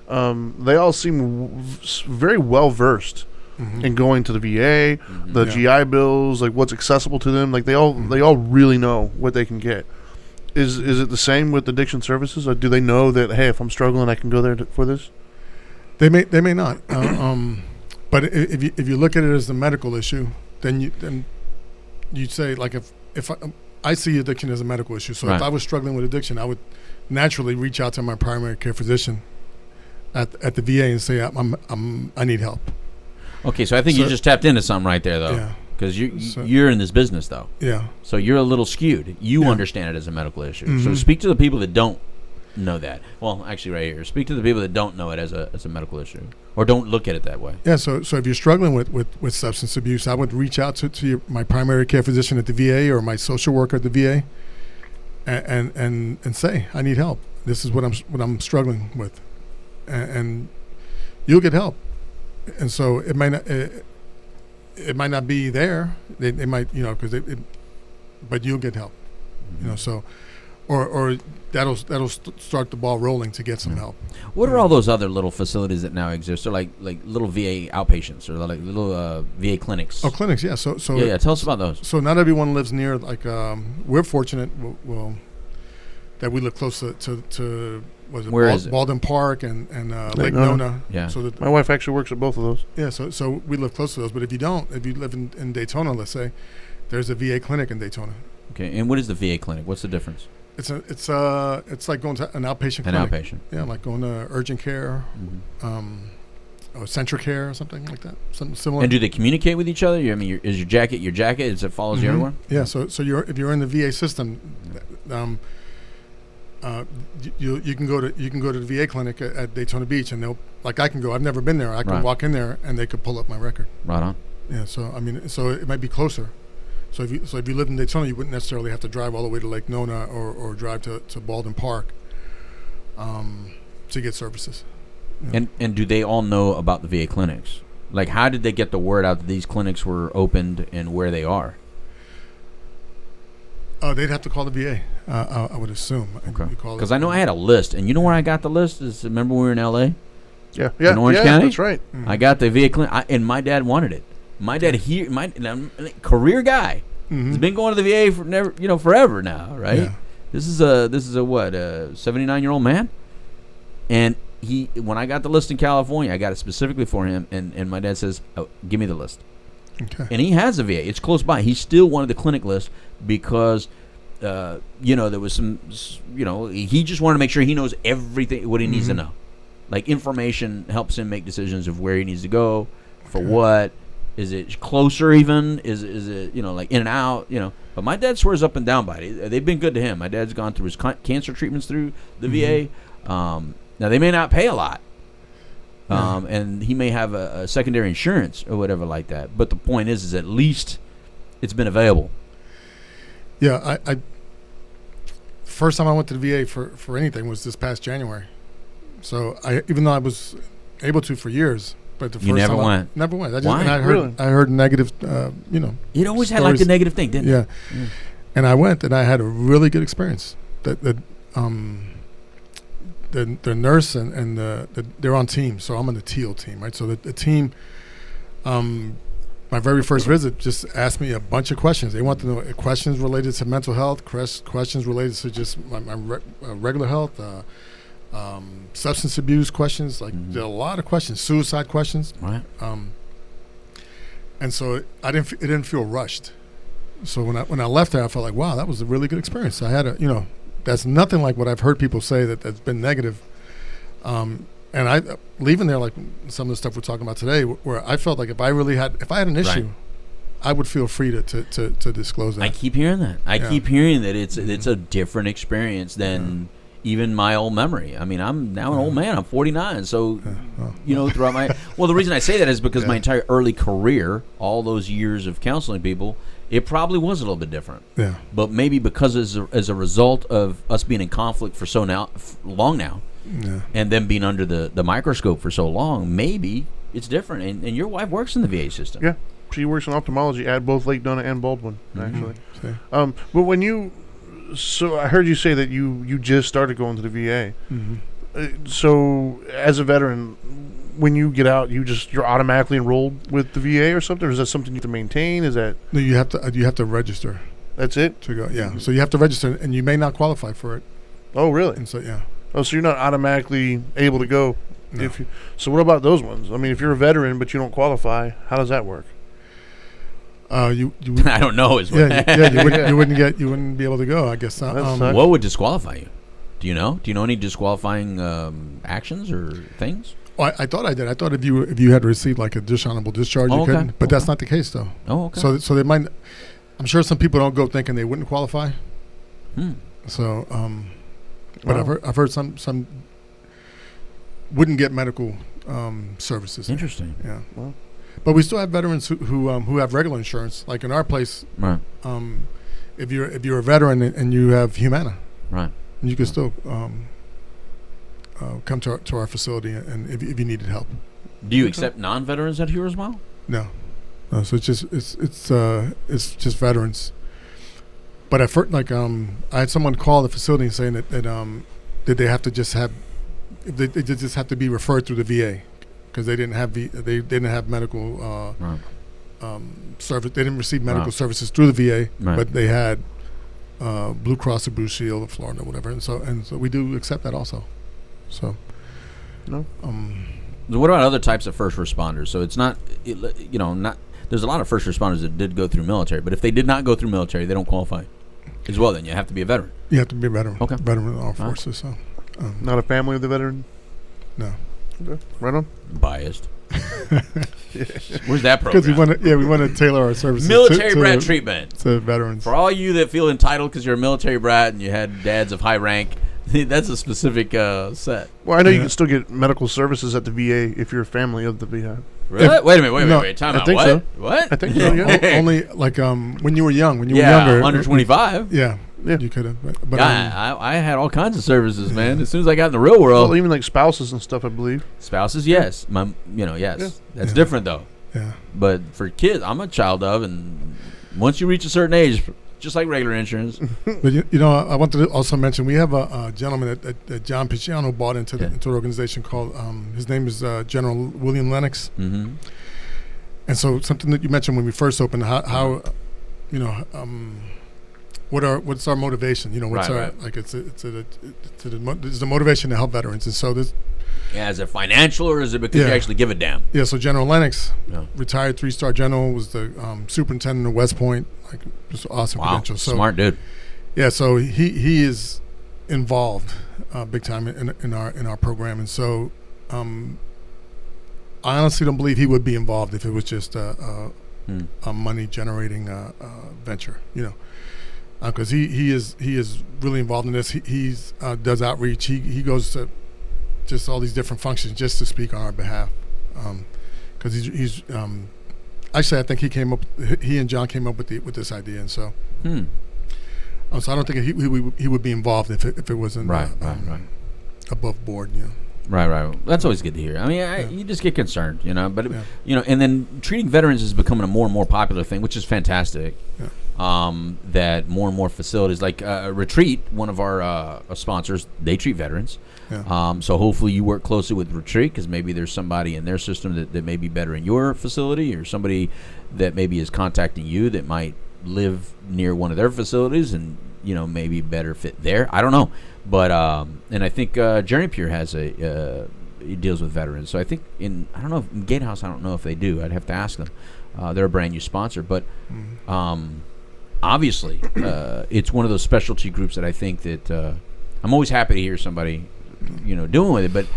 Speaker 5: they all seem very well versed in going to the VA, the GI Bills, like what's accessible to them. Like they all really know what they can get. Is it the same with addiction services? Or do they know that, hey, if I'm struggling, I can go there for this?
Speaker 6: They may not. But if you look at it as a medical issue, then you'd say, like, if I see addiction as a medical issue. So if I was struggling with addiction, I would naturally reach out to my primary care physician at the VA and say I need help.
Speaker 4: Okay, so I think you just tapped into something right there, though. Yeah. Because you're in this business, though.
Speaker 6: Yeah.
Speaker 4: So you're a little skewed. You understand it as a medical issue. Mm-hmm. So speak to the people that don't know that. Well, actually, right here. Speak to the people that don't know it as a medical issue, or don't look at it that way.
Speaker 6: Yeah. So if you're struggling with substance abuse, I would reach out to my primary care physician at the VA or my social worker at the VA, and say I need help. This is what I'm struggling with, and you'll get help. And so it might not be there. They might, but you'll get help.
Speaker 4: Mm-hmm.
Speaker 6: So, or that'll start the ball rolling to get some help.
Speaker 4: What are all those other little facilities that now exist? Or like little VA outpatients, or like little VA clinics?
Speaker 6: Oh, clinics, yeah. So
Speaker 4: yeah. Tell us about those.
Speaker 6: So not everyone lives near. Like we're fortunate, that we live close to
Speaker 4: where is it?
Speaker 6: Baldwin Park and Lake Nona.
Speaker 4: Yeah.
Speaker 6: So
Speaker 5: my wife actually works at both of those.
Speaker 6: Yeah. So we live close to those. But if you live in Daytona, let's say, there's a VA clinic in Daytona.
Speaker 4: Okay. And what is the VA clinic? What's the difference?
Speaker 6: It's like going to an outpatient clinic.
Speaker 4: An outpatient.
Speaker 6: Yeah, like going to urgent care, Centricare or something like that, something similar.
Speaker 4: And do they communicate with each other? I mean, is your jacket as it follows you everywhere?
Speaker 6: Yeah. So if you're in the VA system, you can go to the VA clinic at Daytona Beach, and they'll, like, I can go. I've never been there. I can walk in there, and they could pull up my record.
Speaker 4: Right on.
Speaker 6: Yeah. So I mean, so it might be closer. So if you lived in Daytona, you wouldn't necessarily have to drive all the way to Lake Nona or drive to Baldwin Park to get services. Yeah.
Speaker 4: And do they all know about the VA clinics? Like, how did they get the word out that these clinics were opened and where they are?
Speaker 6: They'd have to call the VA, I would assume.
Speaker 4: Okay. Because I know I had a list, and you know where I got the list? Remember we were in L.A.?
Speaker 5: Yeah.
Speaker 4: In Orange County?
Speaker 5: That's right.
Speaker 6: Mm-hmm.
Speaker 4: I got the VA clinic, and my dad wanted it. My dad my career guy.
Speaker 6: Mm-hmm.
Speaker 4: He's been going to the VA for forever now, right?
Speaker 6: Yeah.
Speaker 4: This is a 79-year-old man, and when I got the list in California, I got it specifically for him, and my dad says, "Oh, give me the list."
Speaker 6: Okay.
Speaker 4: And he has a VA. It's close by. He still wanted the clinic list because, there was some, he just wanted to make sure he knows everything, what he needs to know. Like, information helps him make decisions of where he needs to go, for what. Is it closer even? Is it, like in and out, But my dad swears up and down by it. They've been good to him. My dad's gone through his cancer treatments through the VA. Now, they may not pay a lot. And he may have a secondary insurance or whatever like that. But the point is at least it's been available.
Speaker 6: Yeah, I first time I went to the VA for anything was this past January. So even though I was able to for years, but the first
Speaker 4: you never
Speaker 6: time
Speaker 4: went.
Speaker 6: Never went.
Speaker 4: Why?
Speaker 6: And I heard negative.
Speaker 4: It always had like
Speaker 6: stories.
Speaker 4: a negative thing, didn't it?
Speaker 6: Yeah. And I went, and I had a really good experience. The nurse and they're on teams, so I'm on the teal team, right? So the team, my very first visit, just asked me a bunch of questions. They want to know questions related to mental health, questions related to just my regular health, substance abuse questions. Like, there are a lot of questions, suicide questions.
Speaker 4: Right.
Speaker 6: And so it didn't feel rushed. So when I left there, I felt like, wow, that was a really good experience. I had that's nothing like what I've heard people say that's been negative. And I leaving there, like some of the stuff we're talking about today, where I felt like if I had an issue, I would feel free to disclose that.
Speaker 4: I keep hearing that. I keep hearing that it's a different experience than even my old memory. I mean, I'm now an old man. I'm 49. So, throughout the reason I say that is because my entire early career, all those years of counseling people, it probably was a little bit different.
Speaker 6: Yeah.
Speaker 4: But maybe because as a result of us being in conflict for so long now, and then being under the microscope for so long, maybe it's different. And your wife works in the VA system.
Speaker 5: Yeah. She works in ophthalmology at both Lake Nona and Baldwin, actually. But when so I heard you say that you just started going to the VA. So as a veteran, when you get out, you're automatically enrolled with the VA or something, or is that something you have to maintain? Is that
Speaker 6: no? You have to register.
Speaker 5: That's it
Speaker 6: to go. Yeah. So you have to register, and you may not qualify for it.
Speaker 5: Oh, really?
Speaker 6: And so
Speaker 5: Oh, so you're not automatically able to go.
Speaker 6: No.
Speaker 5: So what about those ones? I mean, if you're a veteran but you don't qualify, how does that work?
Speaker 4: You I don't know.
Speaker 6: You wouldn't be able to go. I guess.
Speaker 4: What would disqualify you? Do you know? Do you know any disqualifying actions or things?
Speaker 6: Well, I thought I did. I thought if you had received like a dishonorable discharge, you couldn't. But that's not the case, though.
Speaker 4: Oh, okay.
Speaker 6: So they might. I'm sure some people don't go thinking they wouldn't qualify. So, but I've heard some wouldn't get medical services.
Speaker 4: Interesting.
Speaker 6: Yeah. Well, but we still have veterans who have regular insurance. Like in our place,
Speaker 4: right?
Speaker 6: If you're a veteran and you have Humana,
Speaker 4: right,
Speaker 6: and you can still come to our facility, and if you needed help.
Speaker 4: Do you accept non-veterans at here as well?
Speaker 6: No. So it's just veterans. But at first, like I had someone call the facility saying that they have to just have they just have to be referred through the VA because they didn't have medical service. They didn't receive medical services through the VA, but they had Blue Cross or Blue Shield of Florida, or whatever. And so we do accept that also. So
Speaker 5: no.
Speaker 4: So what about other types of first responders? So it's not not. There's a lot of first responders that did go through military, but if they did not go through military, they don't qualify as well. Then you have to be a veteran.
Speaker 6: You have to be a veteran.
Speaker 4: Okay.
Speaker 6: Veteran of the armed forces. So
Speaker 5: not a family of the veteran.
Speaker 6: No.
Speaker 5: Okay. Right on.
Speaker 4: Biased. Where's that program?
Speaker 6: Because we want to tailor our services.
Speaker 4: Military
Speaker 6: to
Speaker 4: brat treatment
Speaker 6: to veterans.
Speaker 4: For all you that feel entitled because you're a military brat and you had dads of high rank. That's a specific set.
Speaker 5: Well, I know you can still get medical services at the VA if you're a family of the VA.
Speaker 4: Really? Wait a minute. Wait. Time
Speaker 5: I
Speaker 4: out.
Speaker 5: think
Speaker 4: What?
Speaker 5: so.
Speaker 4: What?
Speaker 5: I think so, yeah.
Speaker 6: Only like when you were young, when you
Speaker 4: yeah,
Speaker 6: were younger,
Speaker 4: under 25.
Speaker 6: Yeah,
Speaker 5: Yeah.
Speaker 6: you could have. But
Speaker 4: Yeah, I had all kinds of services, man. As soon as I got in the real world,
Speaker 5: Well, even like spouses and stuff, I believe.
Speaker 4: spouses, yes, yes,
Speaker 5: Yeah.
Speaker 4: that's different though.
Speaker 6: yeah.
Speaker 4: But for kids, I'm a child of, and once you reach a certain age, just like regular insurance,
Speaker 6: But I wanted to also mention we have a gentleman that John Picciano bought into an organization called. His name is General William Lennox.
Speaker 4: mm-hmm.
Speaker 6: And so something that you mentioned when we first opened, how what's our motivation? What's
Speaker 4: Right,
Speaker 6: our
Speaker 4: right.
Speaker 6: like? It's a motivation to help veterans, and so this.
Speaker 4: Yeah, is it financial or is it because you
Speaker 6: Yeah.
Speaker 4: actually give a damn?
Speaker 6: Yeah, so General Lennox,
Speaker 4: Yeah.
Speaker 6: retired 3-star general, was the superintendent of West Point, like just awesome
Speaker 4: Wow,
Speaker 6: credentials. So
Speaker 4: smart dude.
Speaker 6: yeah, so he is involved big time in our program, and so I honestly don't believe he would be involved if it was just a money generating venture, because he is really involved in this. He does outreach. He goes to just all these different functions just to speak on our behalf, because he's actually I think he and John came up with this idea, and so so I don't think he would be involved if it wasn't
Speaker 4: Right.
Speaker 6: above board,
Speaker 4: Right. That's always good to hear. I mean, you just get concerned, But and then treating veterans is becoming a more and more popular thing, which is fantastic.
Speaker 6: Yeah.
Speaker 4: That more and more facilities, like Retreat, one of our sponsors, they treat veterans.
Speaker 6: Yeah.
Speaker 4: So hopefully you work closely with Retreat because maybe there's somebody in their system that may be better in your facility, or somebody that maybe is contacting you that might live near one of their facilities and maybe better fit there. I don't know, but and I think Journey Pure has it deals with veterans. So I think in Gatehouse, I don't know if they do. I'd have to ask them. They're a brand new sponsor, but obviously it's one of those specialty groups that I think that I'm always happy to hear somebody doing with it. But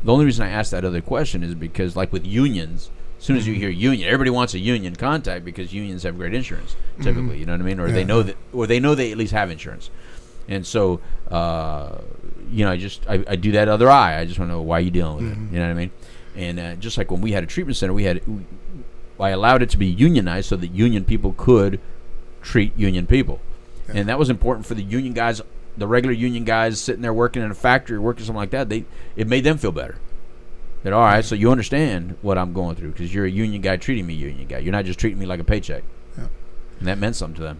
Speaker 4: the only reason I asked that other question is because, like with unions, as soon as you hear union, everybody wants a union contact because unions have great insurance typically. You know what I mean? Or they know that, or they know they at least have insurance. And so, I do that other eye. I just want to know why you dealing with it. You know what I mean? And just like when we had a treatment center, I allowed it to be unionized so that union people could treat union people, and that was important for the union guys, the regular union guys sitting there working in a factory, working something like that. It made them feel better. That all right, so you understand what I'm going through because you're a union guy treating me union guy. You're not just treating me like a paycheck.
Speaker 6: Yeah.
Speaker 4: And that meant something to them.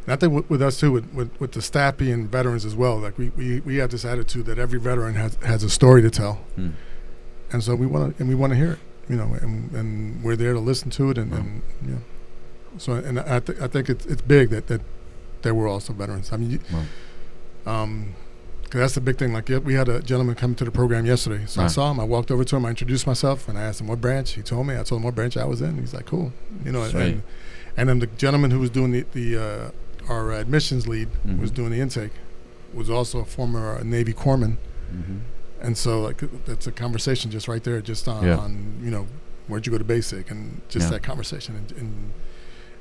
Speaker 6: And I think with us too, with the staff being veterans as well, like we have this attitude that every veteran has a story to tell, and so we want to hear it, and we're there to listen to it, and so and I think it's big that we're also veterans. I mean, cause that's the big thing. Like we had a gentleman come to the program yesterday, so I saw him. I walked over to him. I introduced myself, and I asked him what branch. He told me. I told him what branch I was in. He's like, cool,
Speaker 4: Sweet.
Speaker 6: And then the gentleman who was doing our admissions lead was doing the intake was also a former Navy corpsman, and so like that's a conversation just right there, just on where'd you go to basic, and just that conversation,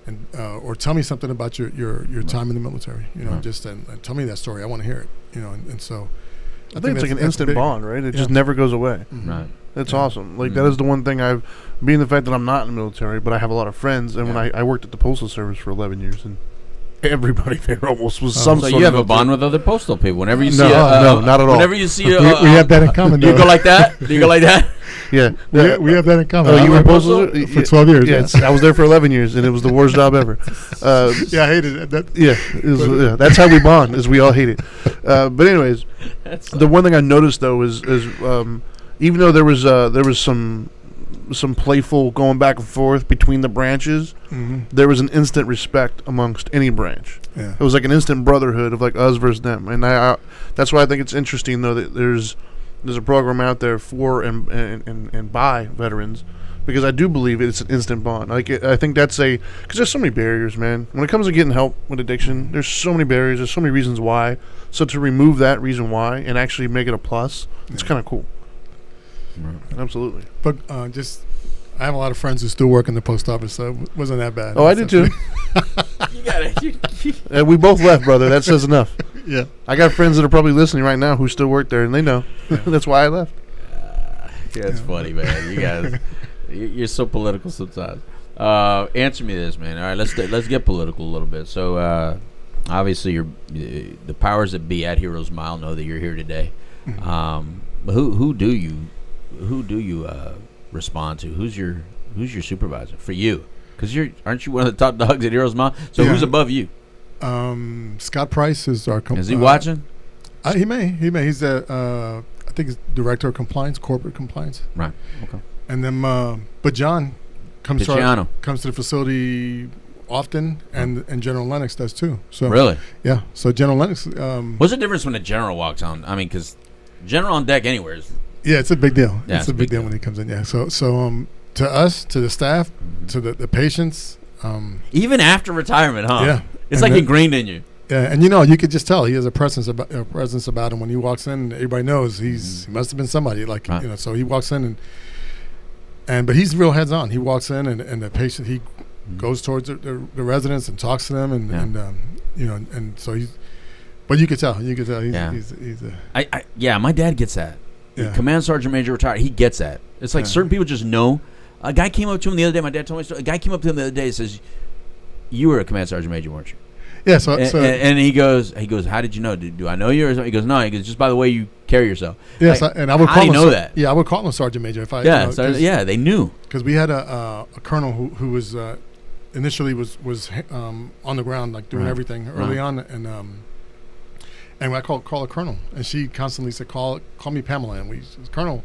Speaker 6: and or tell me something about your time in the military, just and tell me that story. I want to hear it, and so
Speaker 5: I think it's like an instant
Speaker 6: big.
Speaker 5: bond, right? It just never goes away.
Speaker 4: Right.
Speaker 5: That's awesome. Like that is the one thing being the fact that I'm not in the military, but I have a lot of friends, and when I worked at the Postal Service for 11 years, and everybody there almost was some
Speaker 4: So
Speaker 5: sort
Speaker 4: you
Speaker 5: of
Speaker 4: have a bond with other postal people. Whenever you see
Speaker 5: no, not at all.
Speaker 4: Whenever you see
Speaker 6: we have that in common.
Speaker 4: you go like that. Do you go like that?
Speaker 5: Yeah.
Speaker 6: We have that in common.
Speaker 5: Oh, you were
Speaker 6: postal for 12 years.
Speaker 5: Yes, I was there for 11 years, and it was the worst job ever.
Speaker 6: Yeah, I hated it.
Speaker 5: That's how we bond, is we all hate it. But anyways, the one thing I noticed though is even though there was some playful going back and forth between the branches, there was an instant respect amongst any branch.
Speaker 6: Yeah.
Speaker 5: It was like an instant brotherhood of like us versus them, and that's why I think it's interesting though that there's a program out there for and by veterans, because I do believe it's an instant bond. Like I think that's because there's so many barriers, man. When it comes to getting help with addiction, there's so many barriers. There's so many reasons why. So to remove that reason why and actually make it a plus, it's kind of cool. Absolutely.
Speaker 6: But I have a lot of friends who still work in the post office, so it wasn't that bad.
Speaker 5: Oh, I did too.
Speaker 4: You gotta.
Speaker 5: We both left, brother. That says enough.
Speaker 6: Yeah.
Speaker 5: I got friends that are probably listening right now who still work there, and they know. That's why I left.
Speaker 4: Yeah, it's funny, man. You guys, you're so political sometimes. Answer me this, man. All right, let's get political a little bit. So, obviously, the powers that be at Heroes Mile know that you're here today. But who do you respond to? Who's your supervisor for you? Because aren't you one of the top dogs at Heroes Mile? So who's above you?
Speaker 6: Scott Price is our.
Speaker 4: Is he watching?
Speaker 6: He may. He's I think he's director of compliance, corporate compliance.
Speaker 4: Right. Okay.
Speaker 6: And then, but John comes to the facility often, and General Lennox does too. So
Speaker 4: really,
Speaker 6: yeah. So General Lennox.
Speaker 4: What's the difference when a general walks on? I mean, because general on deck anywhere is.
Speaker 6: Yeah, it's a big deal.
Speaker 4: Yeah,
Speaker 6: it's a big deal when he comes in. Yeah. So to us, to the staff, to the patients.
Speaker 4: Even after retirement, huh?
Speaker 6: Yeah.
Speaker 4: It's like ingrained in you.
Speaker 6: Yeah, and you could just tell he has a presence about him when he walks in. Everybody knows he must have been somebody So he walks in but he's real heads on. He walks in and the patient he goes towards the residents and talks to them and so he's. But you could tell he's
Speaker 4: my dad gets that.
Speaker 6: Yeah.
Speaker 4: Command Sergeant Major retired. He gets that. It's like certain people just know. A guy came up to him the other day. My dad told me a story. A guy came up to him the other day and says, "You were a Command Sergeant Major, weren't you?"
Speaker 6: Yeah,
Speaker 4: and he goes, how did you know? Do I know you? Or something? He goes, no. He goes, just by the way you carry yourself.
Speaker 6: Yes, and I would call him.
Speaker 4: Know that?
Speaker 6: Yeah, I would call him Sergeant Major if I.
Speaker 4: They knew
Speaker 6: because we had a colonel who was initially was on the ground like doing everything early on, and I called a colonel, and she constantly said, "Call me Pamela," and we Colonel.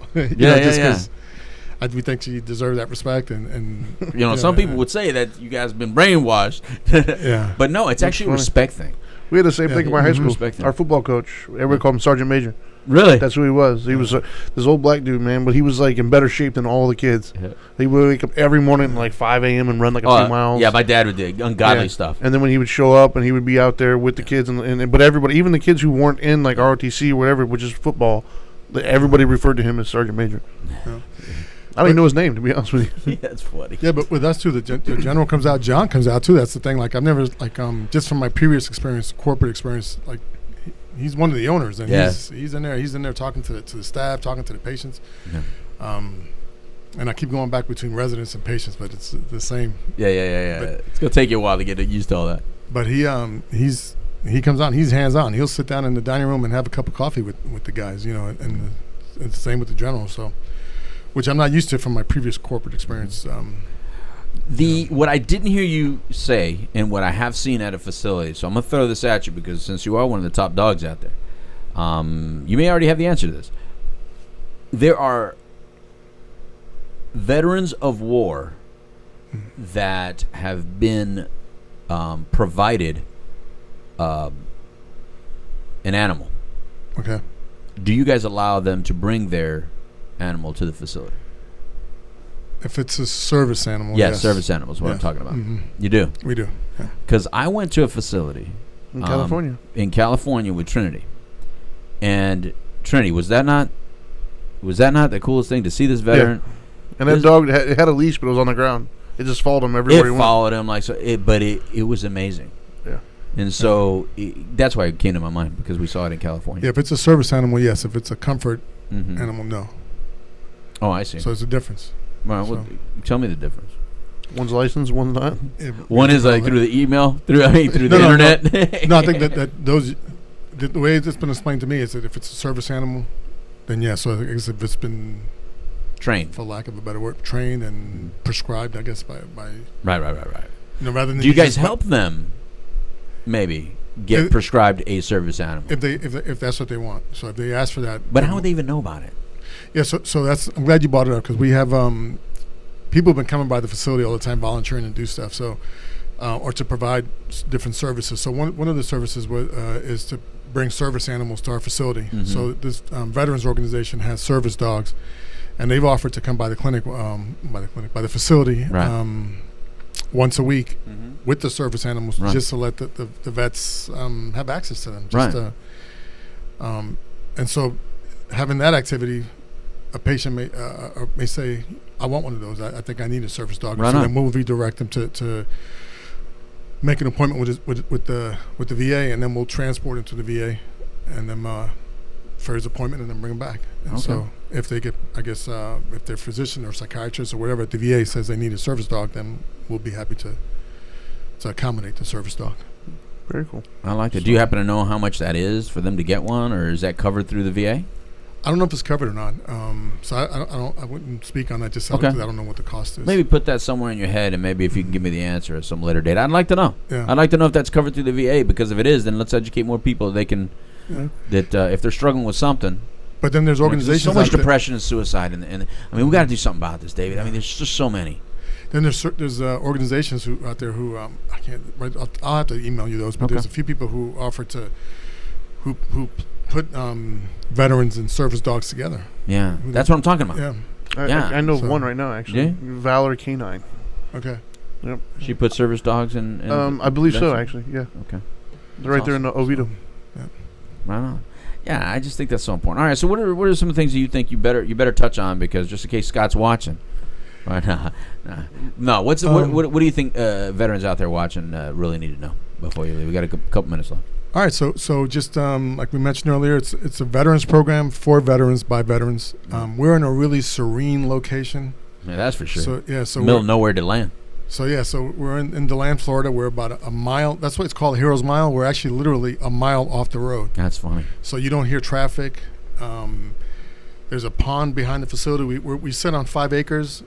Speaker 6: We think she deserved that respect, and
Speaker 4: some people would say that you guys have been brainwashed.
Speaker 6: Yeah,
Speaker 4: but no, it's actually a respect thing.
Speaker 5: We had the same thing in my high school. Our football coach, everybody called him Sergeant Major.
Speaker 4: Really?
Speaker 5: That's who he was. He was this old black dude, man, but he was like in better shape than all the kids. Yeah. He would wake up every morning at like 5 a.m. and run like a few miles.
Speaker 4: Yeah, my dad would do ungodly stuff.
Speaker 5: And then when he would show up and he would be out there with the kids, but everybody, even the kids who weren't in like ROTC or whatever, which is football, everybody referred to him as Sergeant Major. Yeah. I don't even know his name, to be honest with you.
Speaker 4: Yeah, that's funny.
Speaker 6: Yeah, but with us too, the general comes out, John comes out too. That's the thing. Like I've never just from my previous experience, corporate experience, like he's one of the owners, and he's in there. He's in there talking to the staff, talking to the patients. Yeah. And I keep going back between residents and patients, but it's the same.
Speaker 4: Yeah. It's gonna take you a while to get used to all that.
Speaker 6: But he comes on. He's hands on. He'll sit down in the dining room and have a cup of coffee with the guys, and it's the same with the general. So. Which I'm not used to from my previous corporate experience.
Speaker 4: What I didn't hear you say, and what I have seen at a facility, so I'm going to throw this at you because since you are one of the top dogs out there, you may already have the answer to this. There are veterans of war that have been provided an animal.
Speaker 6: Okay.
Speaker 4: Do you guys allow them to bring their animal to the facility?
Speaker 6: If it's a service animal,
Speaker 4: yes. Service animal is what I'm talking about. Mm-hmm. You do?
Speaker 6: We do.
Speaker 4: Because I went to a facility
Speaker 5: in California.
Speaker 4: In California with Trinity. And Trinity, was that not the coolest thing to see this veteran?
Speaker 5: Yeah. And that dog had a leash, but it was on the ground. It just followed him everywhere he went.
Speaker 4: It followed him but it was amazing. Yeah. And so that's why it came to my mind because we saw it in California.
Speaker 6: Yeah, if it's a service animal, yes. If it's a comfort animal, no.
Speaker 4: Oh, I see.
Speaker 6: So it's a difference.
Speaker 4: Well, tell me the difference.
Speaker 5: One's licensed, one's not.
Speaker 4: One is like through the email, through the internet.
Speaker 6: No, I think that those the way it's been explained to me is that if it's a service animal, then yes. So I guess if it's been
Speaker 4: trained,
Speaker 6: for lack of a better word, trained and prescribed, I guess by
Speaker 4: right.
Speaker 6: Rather than
Speaker 4: do you guys help them? Maybe get prescribed a service animal
Speaker 6: if that's what they want. So if they ask for that,
Speaker 4: but how would they even know about it?
Speaker 6: Yeah, so that's. I'm glad you brought it up because we have people have been coming by the facility all the time, volunteering to do stuff. So, or to provide different services. So one of the services is to bring service animals to our facility. Mm-hmm. So this veterans organization has service dogs, and they've offered to come by the clinic, by the facility, once a week with the service animals, just to let the vets have access to them. And so having that activity. a patient may say, I want one of those. I think I need a service dog.
Speaker 4: Right
Speaker 6: so
Speaker 4: on.
Speaker 6: then we'll redirect them to make an appointment with the VA, and then we'll transport him to the VA, and then for his appointment, and then bring him back. And
Speaker 4: Okay.
Speaker 6: so if they get, I guess, if their physician or psychiatrist or whatever at the VA says they need a service dog, then we'll be happy to accommodate the service dog.
Speaker 5: Very cool.
Speaker 4: I like that. Do you happen to know how much that is for them to get one, or is that covered through the VA?
Speaker 6: I don't know if it's covered or not. So I wouldn't speak on that just
Speaker 4: Okay.
Speaker 6: because I don't know what the cost is.
Speaker 4: Maybe put that somewhere in your head, and maybe if you can give me the answer at some later date. I'd like to know.
Speaker 6: Yeah.
Speaker 4: I'd like to know if that's covered through the VA, because if it is, then let's educate more people. They can
Speaker 6: Yeah.
Speaker 4: that if they're struggling with something.
Speaker 6: But then there's
Speaker 4: There's
Speaker 6: organizations.
Speaker 4: so much
Speaker 6: out there-
Speaker 4: depression and suicide, and I mean, we got to do something about this, David. I mean, there's just so many.
Speaker 6: Then there's organizations out there who I can't. Right, I'll have to email you those. But
Speaker 4: Okay.
Speaker 6: there's a few people who offer to who put veterans and service dogs together.
Speaker 4: Yeah, that's what I'm talking about.
Speaker 6: Yeah.
Speaker 4: Yeah.
Speaker 5: I know of
Speaker 6: So-
Speaker 5: one right now, actually.
Speaker 4: Yeah?
Speaker 5: Valor Canine.
Speaker 6: Okay.
Speaker 5: Yep.
Speaker 4: She put service dogs in.
Speaker 5: I believe so,
Speaker 4: that's-
Speaker 5: actually. Yeah.
Speaker 4: Okay.
Speaker 5: They're right there in Oviedo.
Speaker 4: Right on. Yeah, I just think that's so important. All right, so what are some things that you think you better touch on, because just in case Scott's watching, right? No. What do you think veterans out there watching really need to know before you leave? We got a couple minutes left.
Speaker 6: All right. So just like we mentioned earlier, it's a veterans program for veterans by veterans. We're in a really serene location.
Speaker 4: Yeah, that's for sure.
Speaker 6: So
Speaker 4: Middle of nowhere to land.
Speaker 6: So we're in DeLand, Florida. We're about a mile. That's what it's called, Heroes Mile. We're actually literally a mile off the road.
Speaker 4: That's funny.
Speaker 6: So you don't hear traffic. There's a pond behind the facility. We sit on 5 acres,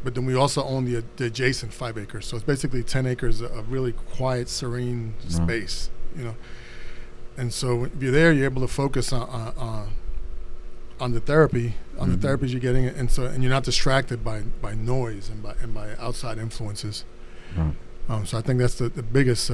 Speaker 6: but then we also own the adjacent 5 acres. So it's basically 10 acres of really quiet, serene space. And so if you're there, you're able to focus on the therapy, on the therapies you're getting, and you're not distracted by noise and by outside influences.
Speaker 4: Right.
Speaker 6: So I think that's the biggest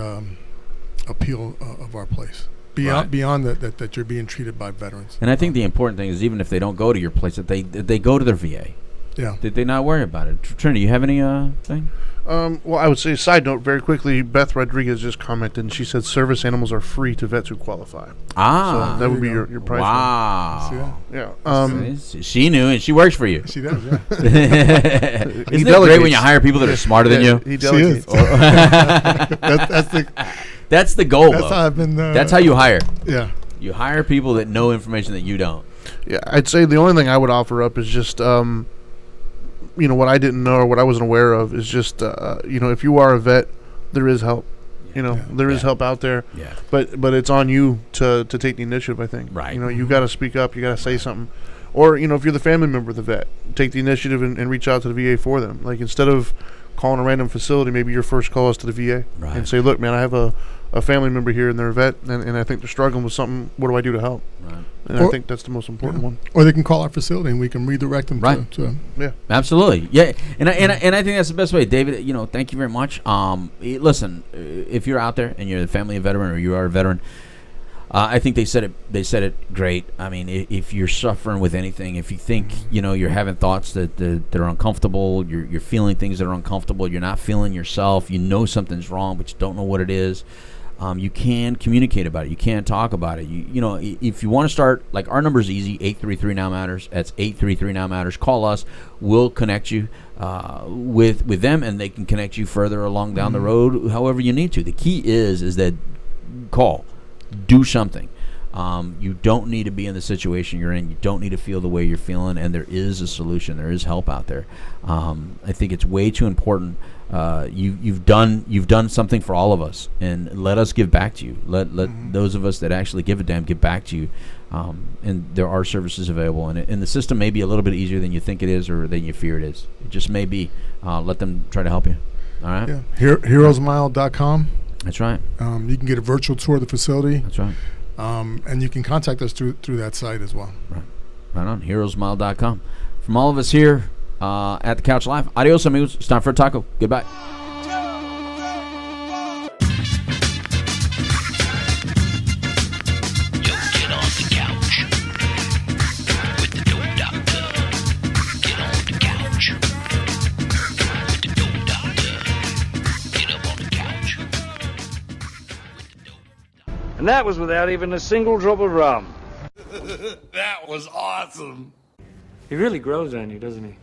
Speaker 6: appeal of our place. Beyond that you're being treated by veterans.
Speaker 4: And I think the important thing is, even if they don't go to your place, that they go to their VA.
Speaker 6: Yeah.
Speaker 4: Did they not worry about it? Trinity, you have any thing?
Speaker 5: Well, I would say, side note, very quickly, Beth Rodriguez just commented, and she said service animals are free to vets who qualify.
Speaker 4: Ah.
Speaker 5: So that would be
Speaker 6: you
Speaker 5: your price.
Speaker 4: Wow.
Speaker 6: See that?
Speaker 5: Yeah.
Speaker 4: She knew, and she works for you.
Speaker 6: She does, yeah.
Speaker 4: Isn't it great
Speaker 5: delegates.
Speaker 4: when you hire people that are smarter than you?
Speaker 5: He
Speaker 6: She
Speaker 5: delegates.
Speaker 6: is. That's
Speaker 4: That's the goal.
Speaker 6: how
Speaker 4: though.
Speaker 6: I've been.
Speaker 4: That's how you hire.
Speaker 6: Yeah.
Speaker 4: You hire people that know information that you don't.
Speaker 5: Yeah, I'd say the only thing I would offer up is just, what I didn't know or what I wasn't aware of is just, if you are a vet, there is help. There is help out there.
Speaker 4: Yeah.
Speaker 5: But it's on you to take the initiative, I think.
Speaker 4: Right.
Speaker 5: You got to speak up. You got to say something. Or, if you're the family member of the vet, take the initiative and reach out to the VA for them. Like, instead of calling a random facility, maybe your first call is to the VA.
Speaker 4: Right.
Speaker 5: And say, look, man, I have a family member here and they're a vet, and I think they're struggling with something. What do I do to help?
Speaker 4: Right.
Speaker 5: And I think that's the most important one.
Speaker 6: Or they can call our facility and we can redirect them
Speaker 4: Right.
Speaker 6: to
Speaker 4: Absolutely. Yeah. And I think that's the best way. David, thank you very much. Listen, if you're out there and you're the family of a veteran or you are a veteran, I think they said it great. I mean, if you're suffering with anything, if you think you're having thoughts that are uncomfortable, you're feeling things that are uncomfortable, you're not feeling yourself, something's wrong, but you don't know what it is, you can communicate about it. You can talk about it. If you want to start, like, our number is easy, 833 Now Matters. That's 833 Now Matters. Call us. We'll connect you with them, and they can connect you further along down the road, however you need to. The key is that call. Do something. You don't need to be in the situation you're in. You don't need to feel the way you're feeling, and there is a solution. There is help out there. I think it's way too important. You've done something for all of us, and let us give back to you. Let those of us that actually give a damn give back to you. And there are services available, and the system may be a little bit easier than you think it is or than you fear it is. It just may be. Let them try to help you. All right.
Speaker 6: Yeah. Heroesmile.com.
Speaker 4: That's right.
Speaker 6: You can get a virtual tour of the facility.
Speaker 4: That's right.
Speaker 6: And you can contact us through that site as well.
Speaker 4: Right on. Heroesmile.com. From all of us here at the Couch Live, adios, amigos. It's time for a taco. Goodbye.
Speaker 7: And that was without even a single drop of rum.
Speaker 8: That was awesome. He really grows on you, doesn't he?